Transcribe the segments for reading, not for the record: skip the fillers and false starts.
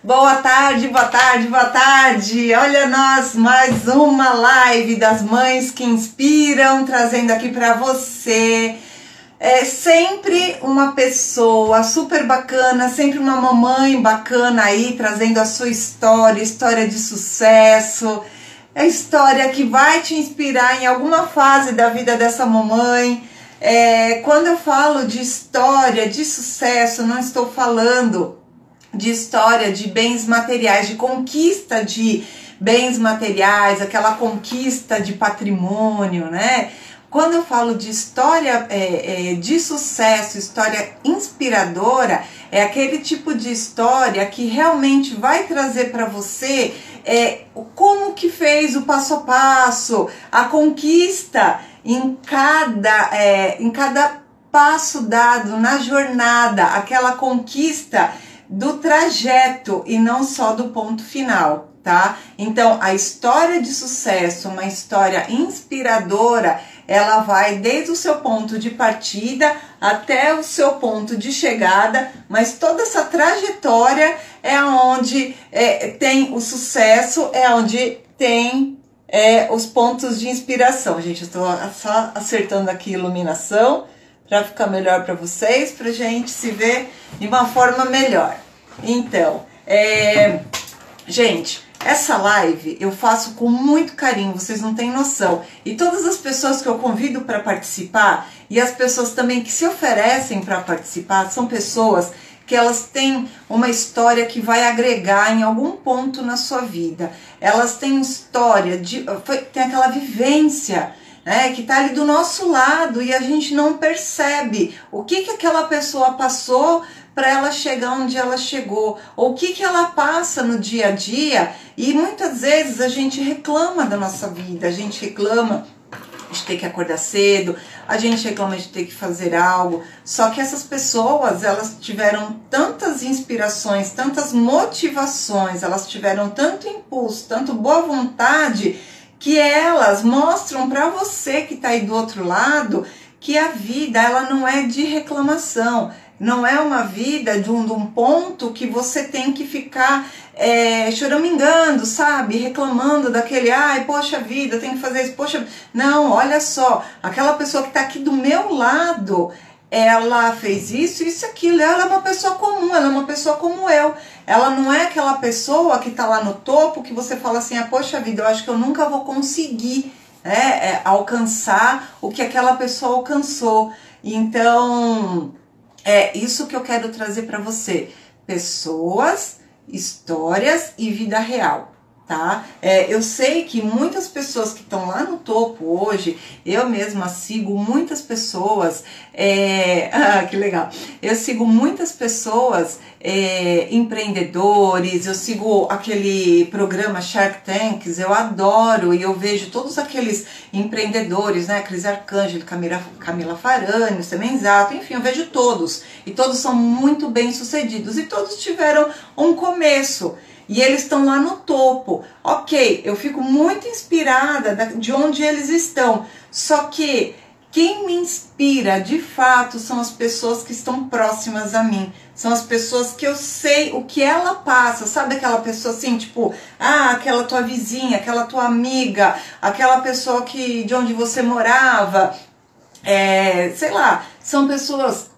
Boa tarde, boa tarde, boa tarde. Olha nós, mais uma live das Mães que Inspiram, trazendo aqui para você. É sempre uma pessoa super bacana, sempre uma mamãe bacana aí, trazendo a sua história, história de sucesso. É história que vai te inspirar em alguma fase da vida dessa mamãe. Quando eu falo de história de sucesso, não estou falando de história de bens materiais, de conquista de bens materiais, aquela conquista de patrimônio, né? Quando eu falo de história de sucesso, história inspiradora, é aquele tipo de história que realmente vai trazer para você como que fez o passo a passo, a conquista em cada passo dado na jornada, aquela conquista do trajeto e não só do ponto final, tá? Então, a história de sucesso, uma história inspiradora, ela vai desde o seu ponto de partida até o seu ponto de chegada, mas toda essa trajetória é onde tem o sucesso, é onde tem os pontos de inspiração. Gente, eu estou só acertando aqui a iluminação para ficar melhor para vocês, para gente se ver de uma forma melhor. Então, gente, essa live eu faço com muito carinho, vocês não têm noção. E todas as pessoas que eu convido para participar e as pessoas também que se oferecem para participar são pessoas que elas têm uma história que vai agregar em algum ponto na sua vida. Elas têm história, tem aquela vivência, que tá ali do nosso lado e a gente não percebe o que aquela pessoa passou para ela chegar onde ela chegou, ou o que ela passa no dia a dia, e muitas vezes a gente reclama da nossa vida, a gente reclama de ter que acordar cedo, a gente reclama de ter que fazer algo, só que essas pessoas, elas tiveram tantas inspirações, tantas motivações, elas tiveram tanto impulso, tanto boa vontade, que elas mostram para você que está aí do outro lado que a vida ela não é de reclamação, não é uma vida de um ponto que você tem que ficar choramingando, sabe? Reclamando daquele, ai, poxa vida, eu tenho que fazer isso, poxa... Não, olha só, aquela pessoa que está aqui do meu lado, ela fez isso, isso e aquilo, ela é uma pessoa comum, ela é uma pessoa como eu. Ela não é aquela pessoa que está lá no topo que você fala assim, poxa vida, eu acho que eu nunca vou conseguir alcançar o que aquela pessoa alcançou. Então, é isso que eu quero trazer para você. Pessoas, histórias e vida real. Tá? Eu sei que muitas pessoas que estão lá no topo hoje, eu mesma sigo muitas pessoas, que legal, eu sigo muitas pessoas, empreendedores, eu sigo aquele programa Shark Tanks, eu adoro e eu vejo todos aqueles empreendedores, né, Cris Arcângelo, Camila Farani, Semenzato, enfim, eu vejo todos, e todos são muito bem sucedidos, e todos tiveram um começo, e eles estão lá no topo. Ok, eu fico muito inspirada de onde eles estão. Só que quem me inspira de fato são as pessoas que estão próximas a mim. São as pessoas que eu sei o que ela passa. Sabe aquela pessoa assim, tipo, aquela tua vizinha, aquela tua amiga, aquela pessoa de onde você morava. Sei lá, são pessoas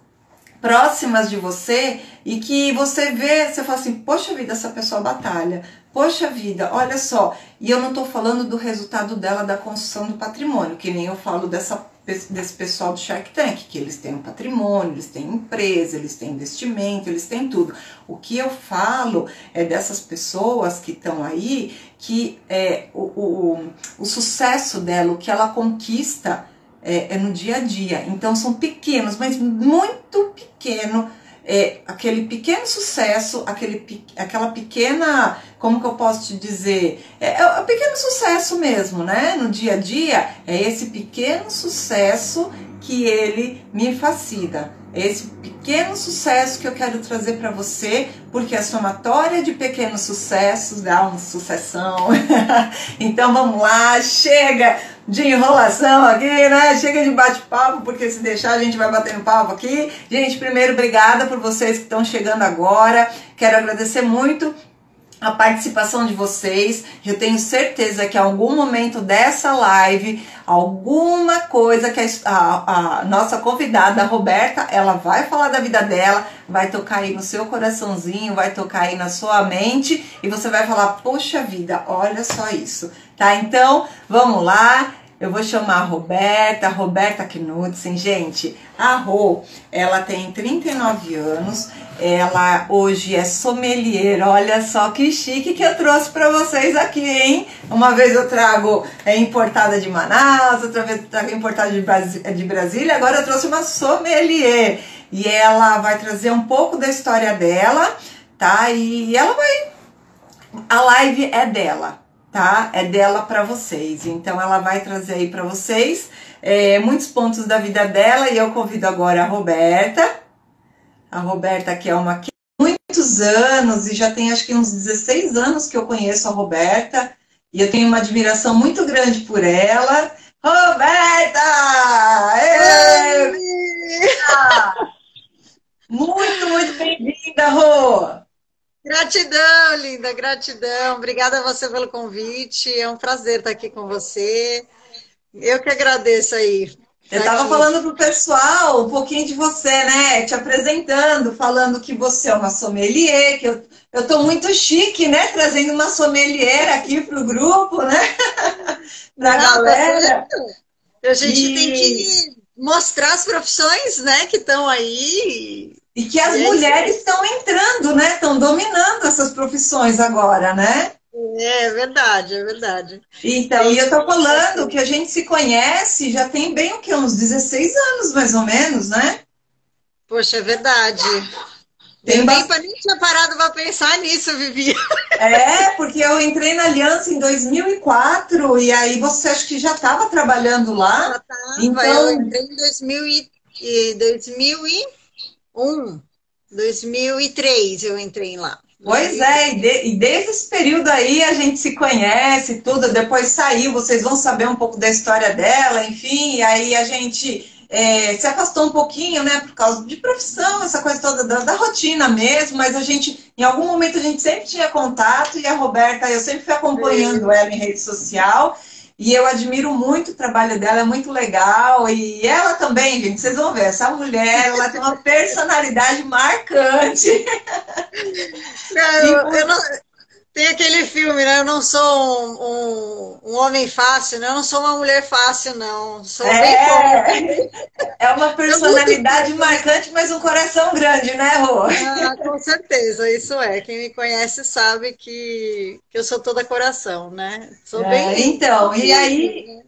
próximas de você e que você vê, você fala assim, poxa vida, essa pessoa batalha, poxa vida, olha só, e eu não tô falando do resultado dela da construção do patrimônio, que nem eu falo desse pessoal do Shark Tank, que eles têm um patrimônio, eles têm empresa, eles têm investimento, eles têm tudo. O que eu falo é dessas pessoas que estão aí, que o sucesso dela, o que ela conquista é no dia a dia. Então são pequenos, mas muito pequeno, aquele pequeno sucesso, aquela pequena, como que eu posso te dizer, o pequeno sucesso mesmo, né? No dia a dia, é esse pequeno sucesso que ele me fascina. É esse pequeno sucesso que eu quero trazer para você, porque a somatória de pequenos sucessos dá uma sucessão. Então vamos lá, chega de enrolação aqui, né? Chega de bate-papo, porque se deixar a gente vai batendo papo aqui. Gente, primeiro, obrigada por vocês que estão chegando agora. Quero agradecer muito a participação de vocês. Eu tenho certeza que em algum momento dessa live, alguma coisa que a nossa convidada, a Roberta, ela vai falar da vida dela, vai tocar aí no seu coraçãozinho, vai tocar aí na sua mente e você vai falar, poxa vida, olha só isso, tá? Então, vamos lá. Eu vou chamar a Roberta Knudsen. Gente, a Rô, ela tem 39 anos, ela hoje é sommelier. Olha só que chique que eu trouxe para vocês aqui, hein? Uma vez eu trago importada de Manaus, outra vez eu trago importada de Brasília, agora eu trouxe uma sommelier. E ela vai trazer um pouco da história dela, tá? E ela vai... A live é dela. Tá? É dela para vocês. Então ela vai trazer aí para vocês muitos pontos da vida dela e eu convido agora a Roberta. A Roberta que é uma que muitos anos e já tem acho que uns 16 anos que eu conheço a Roberta e eu tenho uma admiração muito grande por ela. Roberta! Muito bem-vinda, Rô! Gratidão, linda, gratidão. Obrigada a você pelo convite. É um prazer estar aqui com você. Eu que agradeço aí. Eu estava falando pro pessoal um pouquinho de você, né? Te apresentando, falando que você é uma sommelier, que eu tô muito chique, né? Trazendo uma sommelier aqui pro grupo, né? Pra galera. A gente tem que mostrar as profissões, né? Que estão aí. E que as mulheres estão entrando, né? Estão dominando essas profissões agora, né? É verdade, é verdade. Então, e eu tô falando que a gente se conhece já tem bem o quê? Uns 16 anos, mais ou menos, né? Poxa, é verdade. Nem tinha parado para pensar nisso, Vivi. Porque eu entrei na Aliança em 2004 e aí você acho que já estava trabalhando lá. Então... Eu entrei em 2003 eu entrei lá. Pois é, e desde esse período aí a gente se conhece, tudo, depois saiu, vocês vão saber um pouco da história dela, enfim, e aí a gente se afastou um pouquinho, né, por causa de profissão, essa coisa toda da rotina mesmo, mas a gente, em algum momento a gente sempre tinha contato, e a Roberta, eu sempre fui acompanhando ela em rede social, e eu admiro muito o trabalho dela, é muito legal. E ela também, gente, vocês vão ver, essa mulher, ela tem uma personalidade marcante. Eu não... Tem aquele filme, né? Eu não sou um homem fácil, né? Eu não sou uma mulher fácil, não. Sou bem forte. É uma personalidade marcante, mas um coração grande, né, Rô? Com certeza, isso é. Quem me conhece sabe que eu sou toda coração, né? Sou bem... Então, e aí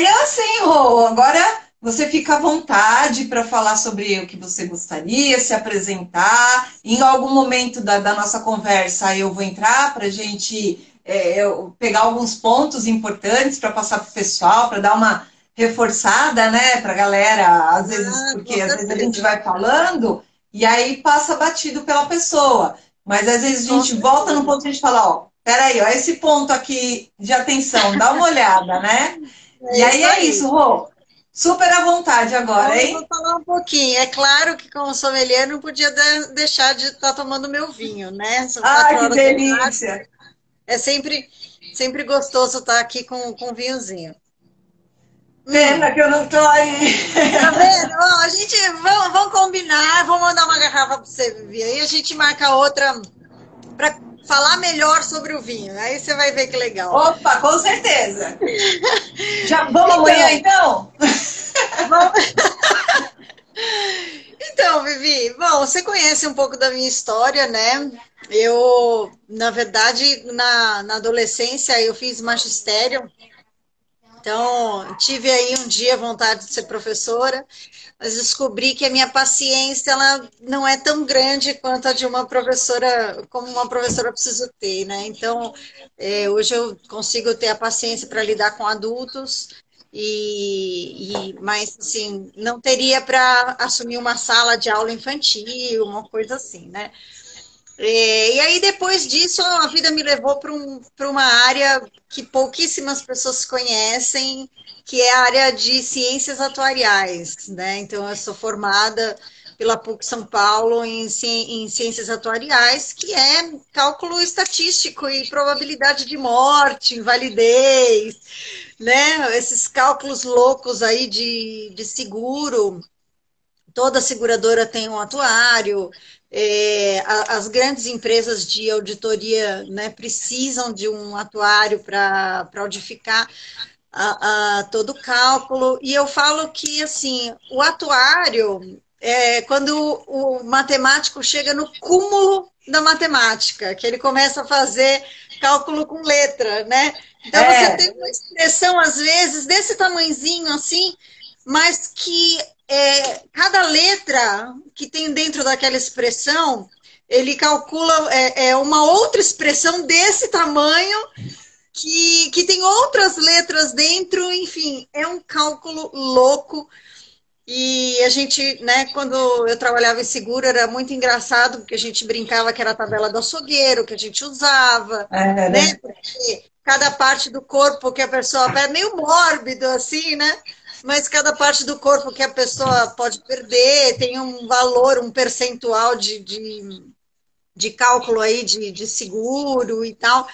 é assim, Rô, agora você fica à vontade para falar sobre o que você gostaria, se apresentar. Em algum momento da nossa conversa eu vou entrar para a gente eu pegar alguns pontos importantes para passar para o pessoal, para dar uma reforçada, né, para a galera, às vezes, porque às vezes a gente vai falando e aí passa batido pela pessoa. Mas às vezes a gente volta no ponto e a gente fala, ó, peraí, ó, esse ponto aqui de atenção, dá uma olhada, né? E aí é isso, Rô. Super à vontade agora, hein? Eu vou falar um pouquinho. É claro que como sommelier não podia deixar de estar tomando meu vinho, né? Que delícia! É sempre gostoso estar aqui com vinhozinho. Pena que eu não tô aí. Tá vendo? Ó, a gente vamos combinar, vou mandar uma garrafa para você, Vivi. Aí a gente marca outra para falar melhor sobre o vinho. Aí você vai ver que legal. Opa, com certeza. Já vamos amanhã, então? Então, Vivi, bom, você conhece um pouco da minha história, né? Eu, na verdade, na adolescência, eu fiz magistério. Então, tive aí um dia vontade de ser professora, mas descobri que a minha paciência ela não é tão grande quanto a de uma professora, como uma professora precisa ter, né? Então, hoje eu consigo ter a paciência para lidar com adultos, mas assim, não teria para assumir uma sala de aula infantil, uma coisa assim, né? E aí, depois disso, a vida me levou para uma área que pouquíssimas pessoas conhecem, que é a área de ciências atuariais, né? Então, eu sou formada pela PUC São Paulo em ciências atuariais, que é cálculo estatístico e probabilidade de morte, invalidez, né? Esses cálculos loucos aí de seguro. Toda seguradora tem um atuário, as grandes empresas de auditoria, né, precisam de um atuário para audificar todo o cálculo. E eu falo que assim, o atuário é quando o matemático chega no cúmulo da matemática, que ele começa a fazer cálculo com letra, né? Então você tem uma expressão, às vezes, desse tamanhozinho assim, mas que cada letra que tem dentro daquela expressão, ele calcula uma outra expressão desse tamanho que tem outras letras dentro, enfim, é um cálculo louco. E a gente, né, quando eu trabalhava em seguro, era muito engraçado, porque a gente brincava que era a tabela do açougueiro, que a gente usava, né? Porque cada parte do corpo que a pessoa é meio mórbido, assim, né? Mas cada parte do corpo que a pessoa pode perder tem um valor, um percentual de cálculo aí de seguro e tal.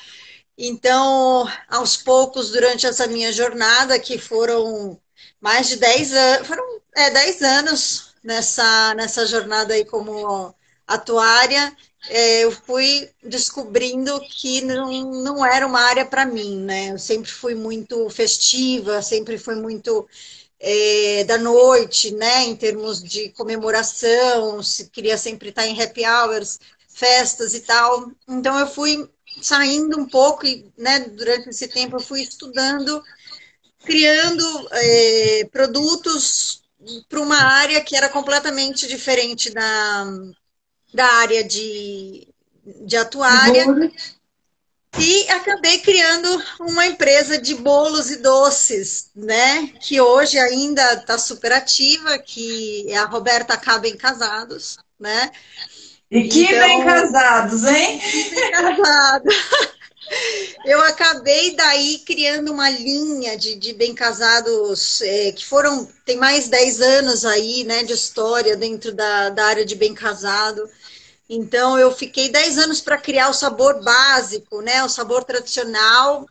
Então, aos poucos, durante essa minha jornada, que foram mais de 10 anos, foram 10 anos nessa jornada aí como atuária, eu fui descobrindo que não era uma área para mim, né? Eu sempre fui muito festiva, sempre fui muito da noite, né? Em termos de comemoração, queria sempre estar em happy hours, festas e tal. Então, eu fui saindo um pouco e, né, durante esse tempo eu fui estudando, criando produtos para uma área que era completamente diferente da área de atuária. E acabei criando uma empresa de bolos e doces, né? Que hoje ainda está super ativa, que é a Roberta Acabem Casados, né? E que então, bem casados, hein? Bem casados. Eu acabei daí criando uma linha de bem casados que tem mais de 10 anos aí, né, de história dentro da área de bem casado. Então, eu fiquei 10 anos para criar o sabor básico, né, o sabor tradicional.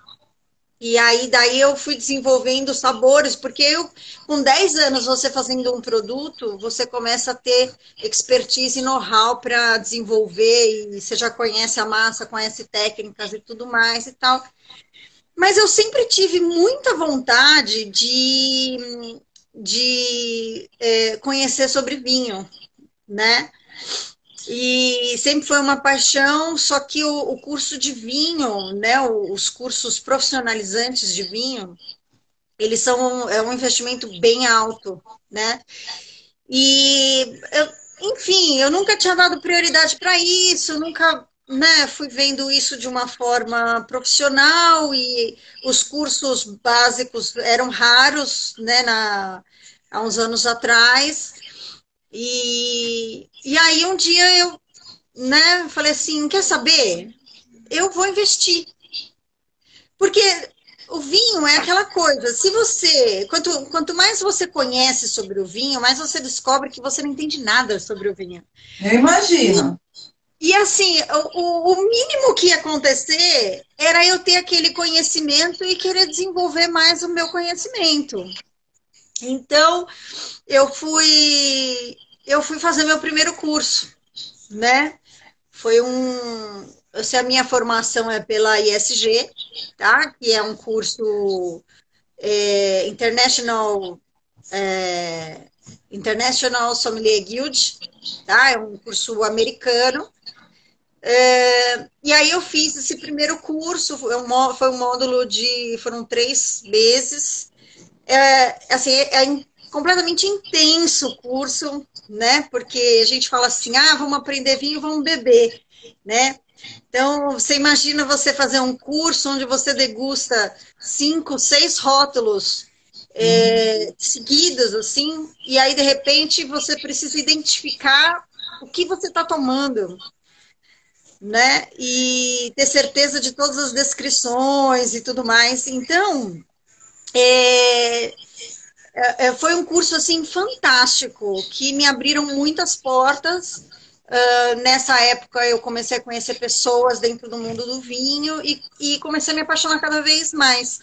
E aí, daí eu fui desenvolvendo sabores, porque com 10 anos você fazendo um produto, você começa a ter expertise e know-how para desenvolver, e você já conhece a massa, conhece técnicas e tudo mais e tal. Mas eu sempre tive muita vontade de conhecer sobre vinho, né? E sempre foi uma paixão, só que o curso de vinho, né, os cursos profissionalizantes de vinho, eles são um investimento bem alto, né? E, enfim, eu nunca tinha dado prioridade para isso, nunca, né, fui vendo isso de uma forma profissional e os cursos básicos eram raros, né, há uns anos atrás. E aí um dia eu, né, falei assim, quer saber? Eu vou investir. Porque o vinho é aquela coisa, se você, quanto mais você conhece sobre o vinho, mais você descobre que você não entende nada sobre o vinho. Eu imagino. E assim, o mínimo que ia acontecer era eu ter aquele conhecimento e querer desenvolver mais o meu conhecimento. Então, eu fui fazer meu primeiro curso, né? Foi a minha formação é pela ISG, tá? Que é um curso International Sommelier Guild, tá? É um curso americano. E aí eu fiz esse primeiro curso, foi um módulo foram 3 meses. Assim, completamente intenso o curso, né? Porque a gente fala assim, vamos aprender vinho, vamos beber, né? Então, você imagina você fazer um curso onde você degusta 5, 6 rótulos seguidos, assim, e aí, de repente, você precisa identificar o que você está tomando, né? E ter certeza de todas as descrições e tudo mais. Então, Foi um curso assim fantástico, que me abriram muitas portas. Nessa época eu comecei a conhecer pessoas dentro do mundo do vinho e comecei a me apaixonar cada vez mais,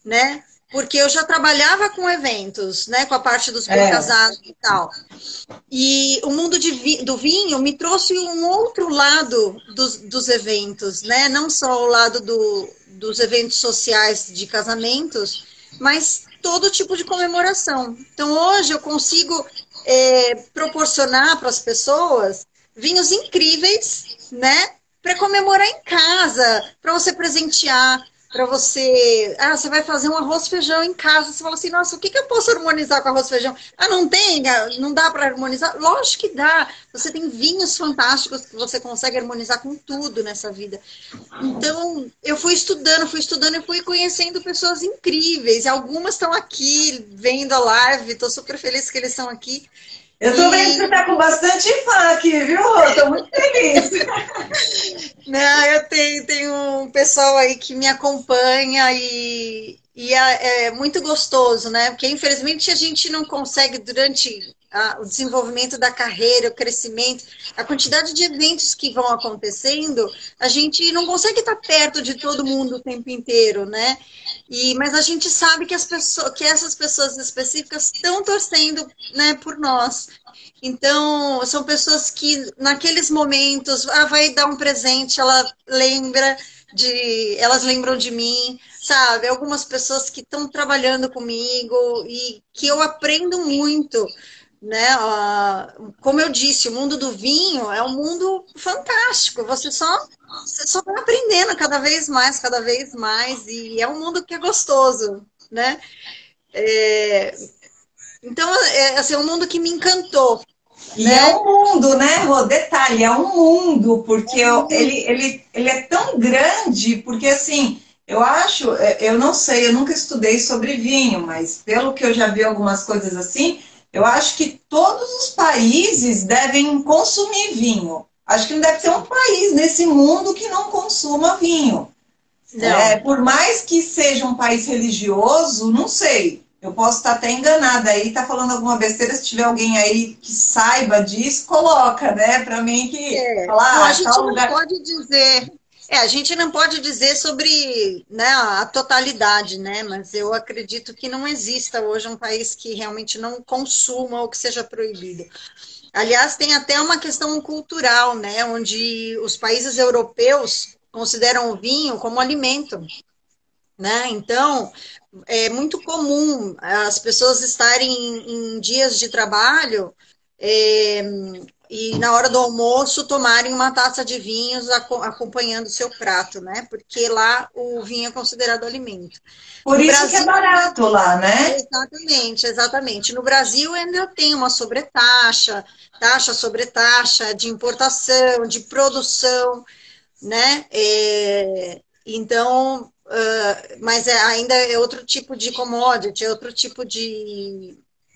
né? Porque eu já trabalhava com eventos, né? Com a parte dos bem É. casados e tal. E o mundo do vinho me trouxe um outro lado dos eventos, né? Não só o lado dos eventos sociais de casamentos, mas todo tipo de comemoração. Então, hoje eu consigo proporcionar para as pessoas vinhos incríveis, né? Para comemorar em casa, para você presentear, para você. Ah, você vai fazer um arroz e feijão em casa. Você fala assim, nossa, o que eu posso harmonizar com arroz e feijão? Ah, não tem? Não dá para harmonizar? Lógico que dá. Você tem vinhos fantásticos que você consegue harmonizar com tudo nessa vida. Então, eu fui estudando e fui conhecendo pessoas incríveis. Algumas estão aqui vendo a live, estou super feliz que eles estão aqui. Eu tô vendo que você tá com bastante fã aqui, viu? Eu tô muito feliz. Não, eu tenho um pessoal aí que me acompanha e é muito gostoso, né? Porque infelizmente a gente não consegue, durante o desenvolvimento da carreira, o crescimento, a quantidade de eventos que vão acontecendo, a gente não consegue estar perto de todo mundo o tempo inteiro, né? Mas a gente sabe que que essas pessoas específicas estão torcendo, né, por nós. Então, são pessoas que, naqueles momentos, vai dar um presente, elas lembram de mim, sabe? Algumas pessoas que estão trabalhando comigo e que eu aprendo muito, né? Como eu disse, o mundo do vinho é um mundo fantástico. Você só vai aprendendo cada vez mais, e é um mundo que é gostoso, né? É, então, assim, é um mundo que me encantou, E é né? um mundo, né, Rô? Detalhe, é um mundo, porque ele é tão grande, porque assim, eu acho, eu não sei, eu nunca estudei sobre vinho, mas pelo que eu já vi algumas coisas assim, eu acho que todos os países devem consumir vinho. Acho que não deve ter um país nesse mundo que não consuma vinho. Não. Por mais que seja um país religioso, não sei. Eu posso estar até enganada aí, tá falando alguma besteira. Se tiver alguém aí que saiba disso, coloca, né? Para mim que Não, a falar, gente tal não lugar. pode dizer. A gente não pode dizer sobre, né, a totalidade, né? Mas eu acredito que não exista hoje um país que realmente não consuma ou que seja proibido. Aliás, tem até uma questão cultural, né? Onde os países europeus consideram o vinho como alimento, né? Então, é muito comum as pessoas estarem em dias de trabalho é, e na hora do almoço tomarem uma taça de vinhos acompanhando o seu prato, né? Porque lá o vinho é considerado alimento. Por No isso que é Brasil, barato lá, né? exatamente, exatamente. No Brasil ainda tem uma sobretaxa, taxa sobre taxa de importação, de produção, né? Então, mas ainda é outro tipo de commodity, é outro tipo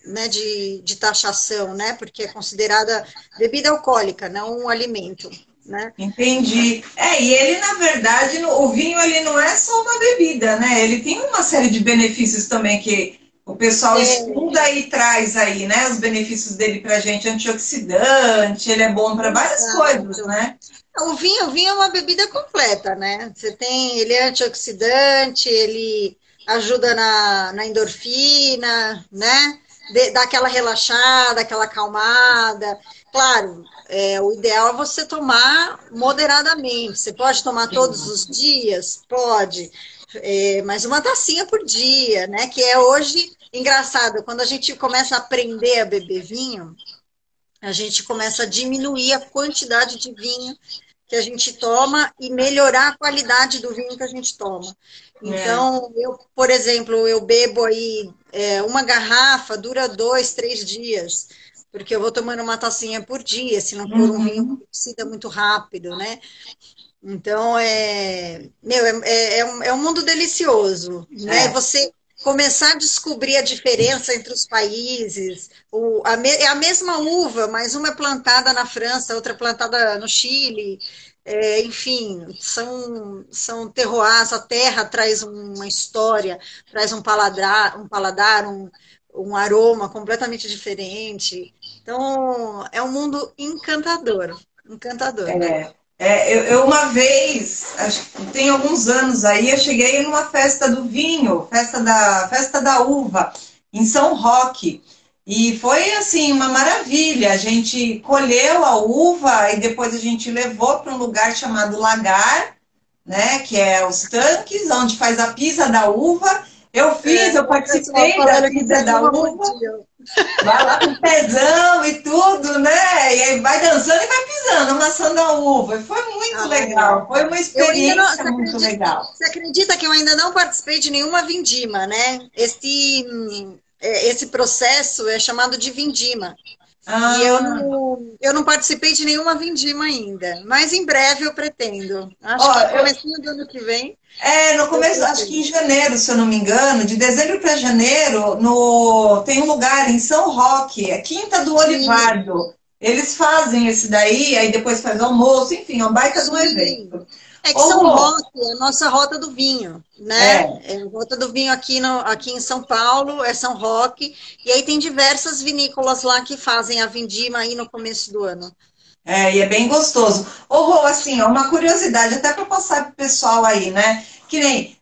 né, de taxação, né? Porque é considerada bebida alcoólica, não um alimento, né? Entendi. E ele, na verdade, o vinho ele não é só uma bebida, né? Ele tem uma série de benefícios também que o pessoal É, estuda e traz aí, né? Os benefícios dele pra gente, antioxidante, ele é bom para várias coisas, exato. né? O vinho é uma bebida completa, né? Ele é antioxidante, ele ajuda na endorfina, né? Dá aquela relaxada, aquela acalmada. Claro, o ideal é você tomar moderadamente. Você pode tomar todos os dias? Pode. Mas uma tacinha por dia, né? Que é hoje engraçado, quando a gente começa a aprender a beber vinho, a gente começa a diminuir a quantidade de vinho que a gente toma e melhorar a qualidade do vinho que a gente toma. É. Então, por exemplo, eu bebo aí uma garrafa, dura 2, 3 dias, porque eu vou tomando uma tacinha por dia, se não for um vinho que Uhum. oxida muito rápido, né? Então, é um mundo delicioso, né? É. Você começar a descobrir a diferença entre os países, é a mesma uva, mas uma é plantada na França, outra é plantada no Chile, enfim, são terroirs, a terra traz uma história, traz um paladar, um aroma completamente diferente. Então, é um mundo encantador, encantador. Eu uma vez, acho que tem alguns anos aí, eu cheguei numa festa do vinho, festa da uva, em São Roque. E foi assim, uma maravilha. A gente colheu a uva e depois a gente levou para um lugar chamado Lagar, né? Que é os tanques, onde faz a pisa da uva. Eu O pessoal participei da falando que pisa tem da uma uva. mundial. Vai lá com pezão e tudo, né? E aí vai dançando e vai pisando, amassando a uva. E foi muito Ah, legal, foi uma eu ainda não, experiência muito legal. você acredita que eu ainda não participei de nenhuma vindima, né? Esse processo é chamado de vindima. E Ah, eu não participei de nenhuma vindima ainda, mas em breve eu pretendo. Acho ó, que comecinho do ano que vem no eu começo, acho que em pretendo. janeiro, se eu não me engano, de dezembro para janeiro, tem um lugar em São Roque, é Quinta do Sim, Olivardo. Eles fazem esse daí, aí depois faz almoço, enfim, é um baita de um sim. evento. É que Ô, São Rô, Roque é a nossa rota do vinho, né? é, É a rota do vinho aqui, aqui em São Paulo é São Roque, e aí tem diversas vinícolas lá que fazem a vindima aí no começo do ano. e é bem gostoso. Ô, Rô, assim, ó, uma curiosidade, até para passar pro pessoal aí, né? Que nem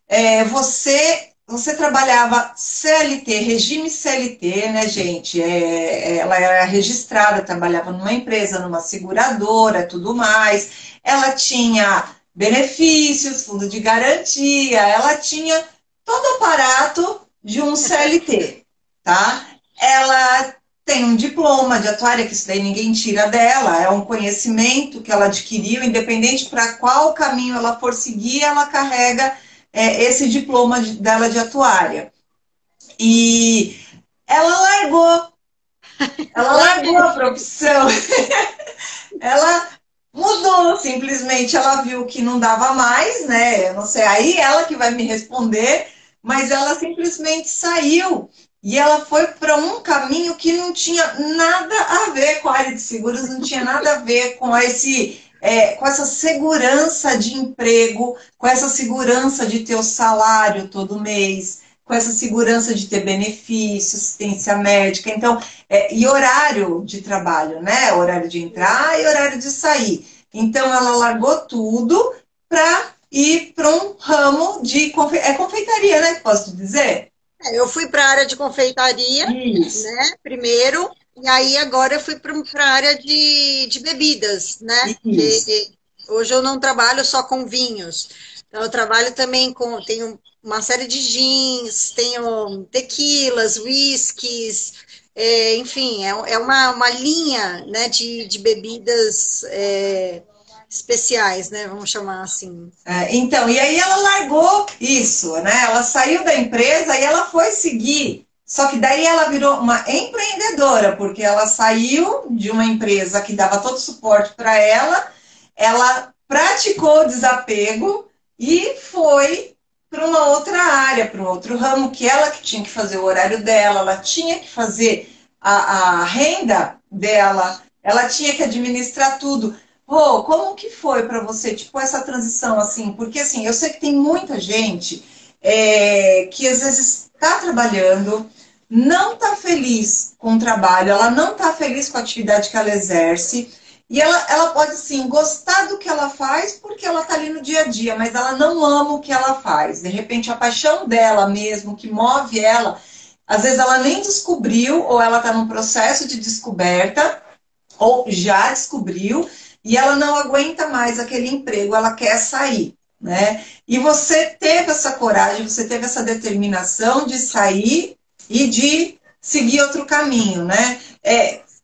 você trabalhava CLT, regime CLT, né, gente? Ela era registrada, trabalhava numa empresa, numa seguradora, tudo mais. Ela tinha benefícios, fundo de garantia, ela tinha todo o aparato de um CLT, tá? Ela tem um diploma de atuária, que isso daí ninguém tira dela, é um conhecimento que ela adquiriu, independente para qual caminho ela for seguir, ela carrega esse diploma dela de atuária. E ela largou, ela Por largou quê? a profissão, ela mudou simplesmente, ela viu que não dava mais, né? Eu não sei, aí ela que vai me responder, mas ela simplesmente saiu e ela foi para um caminho que não tinha nada a ver com a área de seguros, não tinha nada a ver com essa segurança de emprego, com essa segurança de ter o salário todo mês, com essa segurança de ter benefício, assistência médica. Então, e horário de trabalho, né? Horário de entrar e horário de sair. Então, ela largou tudo para ir para um ramo de confeitaria, né? Posso dizer? Eu fui para a área de confeitaria, Isso, né, primeiro, e aí agora eu fui para a área de bebidas, né, isso. hoje eu não trabalho só com vinhos, então eu trabalho também tenho uma série de gins, tenho tequilas, whiskies, enfim, é uma linha, né, de bebidas especiais, né, vamos chamar assim. Então, e aí ela largou isso, né? Ela saiu da empresa e ela foi seguir. Só que daí ela virou uma empreendedora, porque ela saiu de uma empresa que dava todo o suporte para ela praticou o desapego e foi para uma outra área, para um outro ramo, que ela que tinha que fazer o horário dela, ela tinha que fazer a renda dela, ela tinha que administrar tudo. Rô, como que foi para você, tipo, essa transição, assim? Porque, assim, eu sei que tem muita gente que, às vezes, está trabalhando, não está feliz com o trabalho, ela não está feliz com a atividade que ela exerce, e ela pode, assim, gostar do que ela faz porque ela está ali no dia a dia, mas ela não ama o que ela faz. De repente, a paixão dela mesmo, que move ela, às vezes ela nem descobriu, ou ela está num processo de descoberta, ou já descobriu, e ela não aguenta mais aquele emprego, ela quer sair, né? E você teve essa coragem, você teve essa determinação de sair e de seguir outro caminho, né?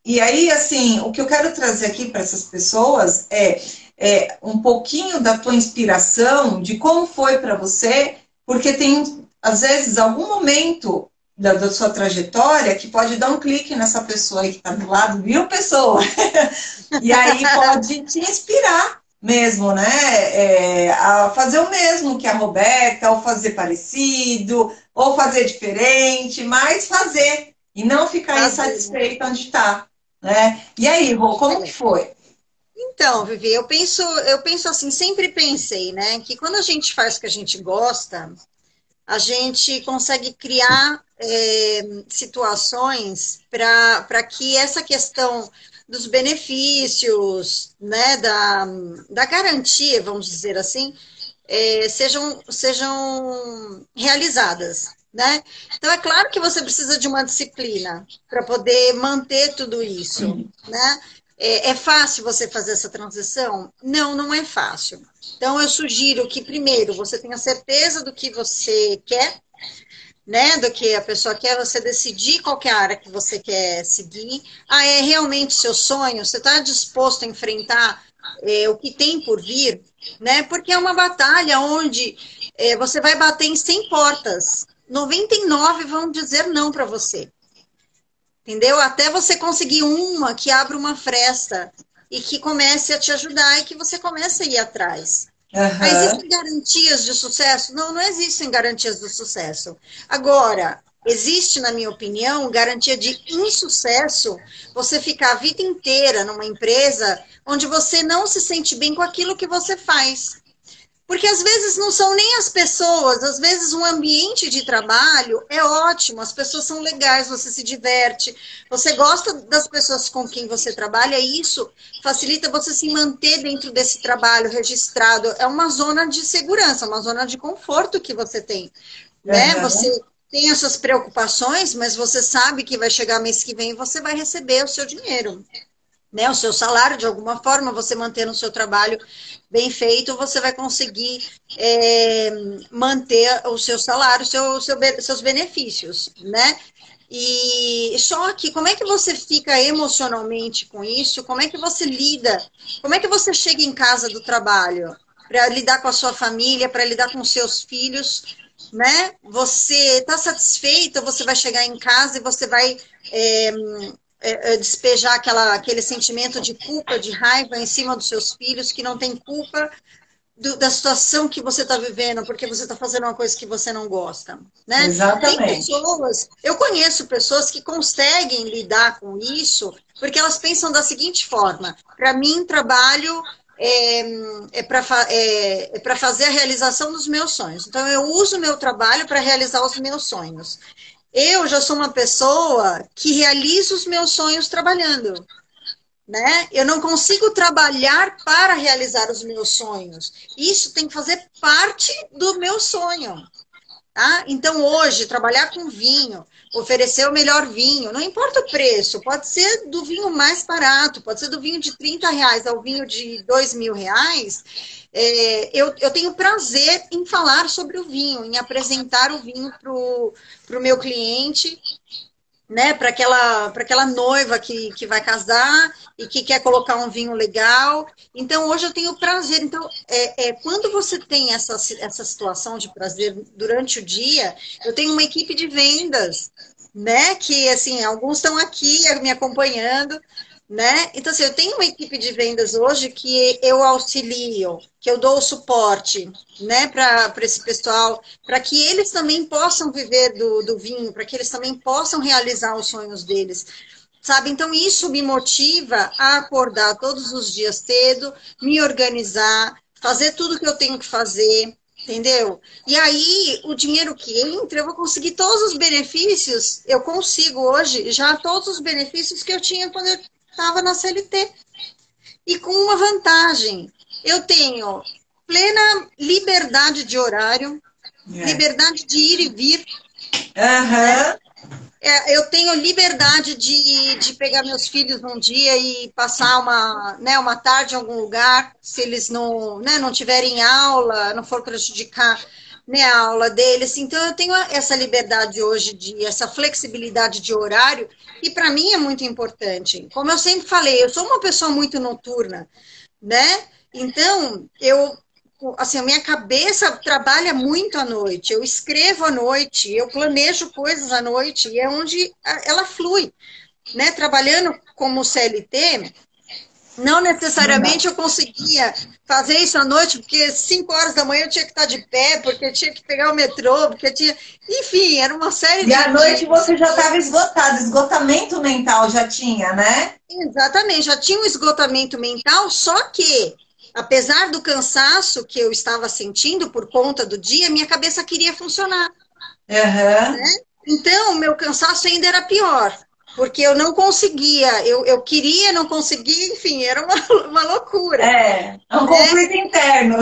E aí, assim, o que eu quero trazer aqui para essas pessoas é um pouquinho da tua inspiração, de como foi para você, porque tem, às vezes, algum momento da sua trajetória que pode dar um clique nessa pessoa aí que está do lado, viu, pessoa? E aí pode te inspirar mesmo, né? A fazer o mesmo que a Roberta, ou fazer parecido, ou fazer diferente, mas fazer e não ficar Prazer, né? insatisfeita onde está, né? E aí, Rô, como que foi? Então, Vivi, eu penso assim, sempre pensei, né, que quando a gente faz o que a gente gosta, a gente consegue criar situações para que essa questão dos benefícios, né, da garantia, vamos dizer assim, sejam realizadas, né? Então, é claro que você precisa de uma disciplina para poder manter tudo isso, né? É fácil você fazer essa transição? Não, não é fácil. Então, eu sugiro que, primeiro, você tenha certeza do que você quer, né, do que a pessoa quer, você decidir qual que é a área que você quer seguir. Ah, é realmente seu sonho? Você está disposto a enfrentar o que tem por vir? Né? Porque é uma batalha onde você vai bater em 100 portas. 99 vão dizer não para você. Entendeu? Até você conseguir uma que abra uma fresta e que comece a te ajudar e que você comece a ir atrás. Aham. Existem garantias de sucesso? Não, não existem garantias de sucesso. Agora, existe, na minha opinião, garantia de insucesso você ficar a vida inteira numa empresa onde você não se sente bem com aquilo que você faz. Porque às vezes não são nem as pessoas, às vezes um ambiente de trabalho é ótimo, as pessoas são legais, você se diverte, você gosta das pessoas com quem você trabalha, e isso facilita você se manter dentro desse trabalho registrado. É uma zona de segurança, uma zona de conforto que você tem, né? Aham. Você tem essas preocupações, mas você sabe que vai chegar mês que vem e você vai receber o seu dinheiro. Né, o seu salário, de alguma forma, você mantendo o seu trabalho bem feito, você vai conseguir manter o seu salário, seus benefícios, né? E só que como é que você fica emocionalmente com isso? Como é que você lida? Como é que você chega em casa do trabalho para lidar com a sua família, para lidar com os seus filhos, né? Você está satisfeita? Você vai chegar em casa e você vai despejar aquele sentimento de culpa, de raiva em cima dos seus filhos que não tem culpa da situação que você está vivendo, porque você está fazendo uma coisa que você não gosta, né? Tem Exatamente. pessoas, eu conheço pessoas que conseguem lidar com isso, porque elas pensam da seguinte forma: para mim, trabalho é para fazer a realização dos meus sonhos. Então, eu uso o meu trabalho para realizar os meus sonhos. Eu já sou uma pessoa que realiza os meus sonhos trabalhando, né? Eu não consigo trabalhar para realizar os meus sonhos. Isso tem que fazer parte do meu sonho, tá? Então, hoje, trabalhar com vinho, oferecer o melhor vinho, não importa o preço, pode ser do vinho mais barato, pode ser do vinho de R$ 30 ao vinho de R$ 2.000, eu tenho prazer em falar sobre o vinho, em apresentar o vinho para o meu cliente, né, para aquela noiva que vai casar e que quer colocar um vinho legal. Então, hoje eu tenho prazer. Então, quando você tem essa situação de prazer durante o dia, eu tenho uma equipe de vendas, né, que, assim, alguns estão aqui me acompanhando, né? Então, assim, eu tenho uma equipe de vendas hoje que eu auxilio, que eu dou o suporte, né, para esse pessoal, para que eles também possam viver do vinho, para que eles também possam realizar os sonhos deles, sabe? Então, isso me motiva a acordar todos os dias cedo, me organizar, fazer tudo que eu tenho que fazer, entendeu? E aí, o dinheiro que entra, eu vou conseguir todos os benefícios, eu consigo hoje já todos os benefícios que eu tinha quando eu estava na CLT. E com uma vantagem, eu tenho plena liberdade de horário, liberdade de ir e vir. Aham. Eu tenho liberdade de pegar meus filhos um dia e passar uma tarde em algum lugar, se eles não tiverem aula, não for prejudicar, né, a aula deles. Então, eu tenho essa liberdade hoje, essa flexibilidade de horário, e para mim é muito importante. Como eu sempre falei, eu sou uma pessoa muito noturna, né? Então, assim, a minha cabeça trabalha muito à noite, eu escrevo à noite, eu planejo coisas à noite, e é onde ela flui, né? Trabalhando como CLT, não necessariamente eu conseguia fazer isso à noite, porque 5 horas da manhã eu tinha que estar de pé, porque eu tinha que pegar o metrô, porque tinha... Enfim, era uma série de... E à noite você já estava esgotado, esgotamento mental já tinha, né? Exatamente, já tinha um esgotamento mental, só que, apesar do cansaço que eu estava sentindo por conta do dia, minha cabeça queria funcionar. Aham. né? Então, meu cansaço ainda era pior, porque eu não conseguia, eu queria, não conseguia, enfim, era uma loucura, É um né? conflito interno.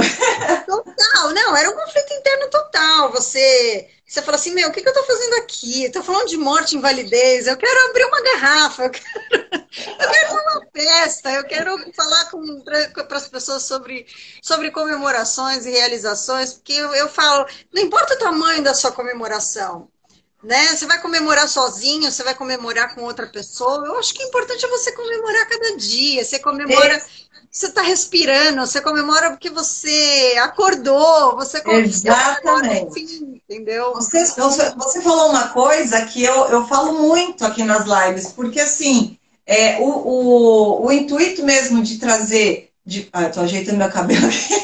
Total, não, era um conflito interno total. Você fala assim, meu, o que que eu tô fazendo aqui? Eu tô falando de morte, invalidez, eu quero abrir uma garrafa, eu quero uma festa, eu quero falar para as pessoas sobre comemorações e realizações, porque eu falo, não importa o tamanho da sua comemoração, né? Você vai comemorar sozinho, você vai comemorar com outra pessoa. Eu acho que o importante é você comemorar cada dia. Você comemora, você está respirando, você comemora porque você acordou, eu comemoro Exatamente. assim, entendeu? Então, Você falou uma coisa que eu falo muito aqui nas lives, porque assim, o intuito mesmo de trazer, tô ajeitando meu cabelo aqui,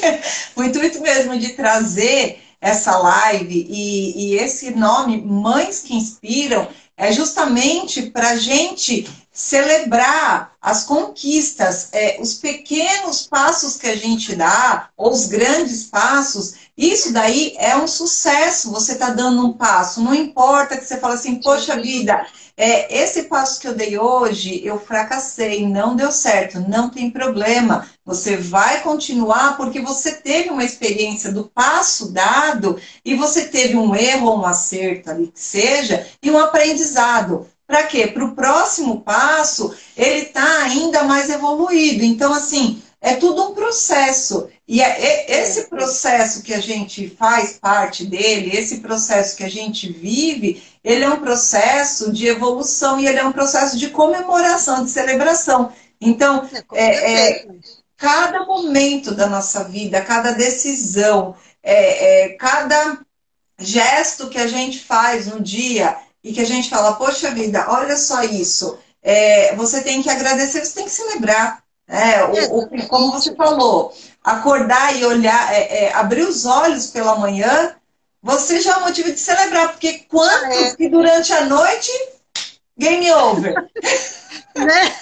o intuito mesmo de trazer essa live e esse nome, Mães que Inspiram, é justamente para a gente celebrar as conquistas, os pequenos passos que a gente dá, ou os grandes passos. Isso daí é um sucesso, você está dando um passo. Não importa que você fale assim, poxa vida, esse passo que eu dei hoje, eu fracassei, não deu certo, não tem problema. Você vai continuar porque você teve uma experiência do passo dado e você teve um erro ou um acerto ali que seja, e um aprendizado. Para quê? Para o próximo passo, ele está ainda mais evoluído. Então, assim, é tudo um processo. E esse processo que a gente faz parte dele, esse processo que a gente vive, ele é um processo de evolução e ele é um processo de comemoração, de celebração. Então, com certeza. cada momento da nossa vida, cada decisão, cada gesto que a gente faz no dia e que a gente fala, poxa vida, olha só isso, você tem que agradecer, você tem que celebrar. Como você Exatamente. falou, acordar e olhar, abrir os olhos pela manhã, você já é um motivo de celebrar, porque Já quantos é, que durante a noite, game over, né?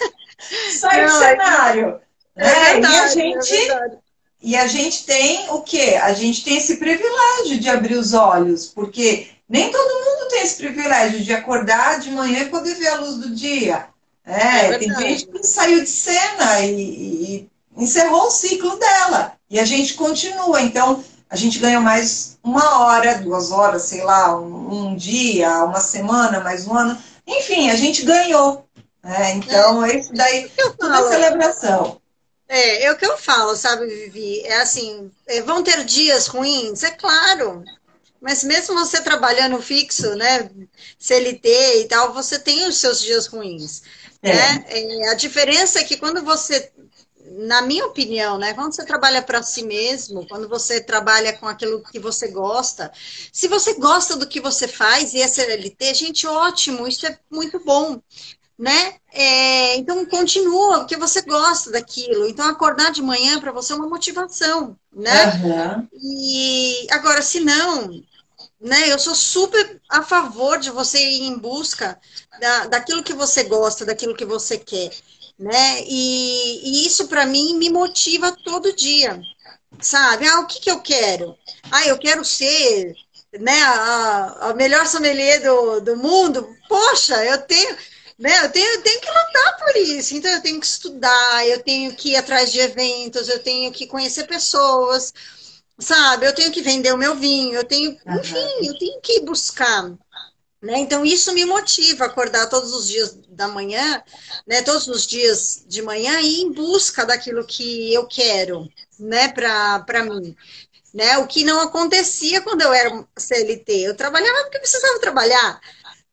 sai do Não, cenário. é Né? verdade, é verdade. E a gente tem o quê? A gente tem esse privilégio de abrir os olhos, porque nem todo mundo tem esse privilégio de acordar de manhã e poder ver a luz do dia. É Tem gente verdade. que saiu de cena e encerrou o ciclo dela. E a gente continua. Então, a gente ganha mais 1 hora, 2 horas, sei lá, um dia, uma semana, mais um ano. Enfim, a gente ganhou. Então, é isso daí, Eu tudo é falo, celebração. é o que eu falo, sabe, Vivi? É assim, vão ter dias ruins? É claro. Mas mesmo você trabalhando fixo, né, CLT e tal, você tem os seus dias ruins, né? Tem. A diferença é que quando você, na minha opinião, né, quando você trabalha para si mesmo, quando você trabalha com aquilo que você gosta, se você gosta do que você faz e é CLT, gente, ótimo, isso é muito bom, né? Então continua, porque você gosta daquilo. Então acordar de manhã para você é uma motivação, né? Aham. E agora, se não, né? Eu sou super a favor de você ir em busca daquilo que você gosta, daquilo que você quer, né? E isso para mim me motiva todo dia, sabe? O que que eu quero? Eu quero ser, né, a melhor sommelier do mundo. Poxa, eu tenho, né? Eu tenho que lutar por isso. Então eu tenho que estudar, eu tenho que ir atrás de eventos, eu tenho que conhecer pessoas, sabe? Eu tenho que vender o meu vinho, enfim, Aham. eu tenho que buscar, né? Então isso me motiva a acordar todos os dias da manhã, né? Todos os dias de manhã e ir em busca daquilo que eu quero, né? Para mim, né? O que não acontecia quando eu era CLT, eu trabalhava porque eu precisava trabalhar,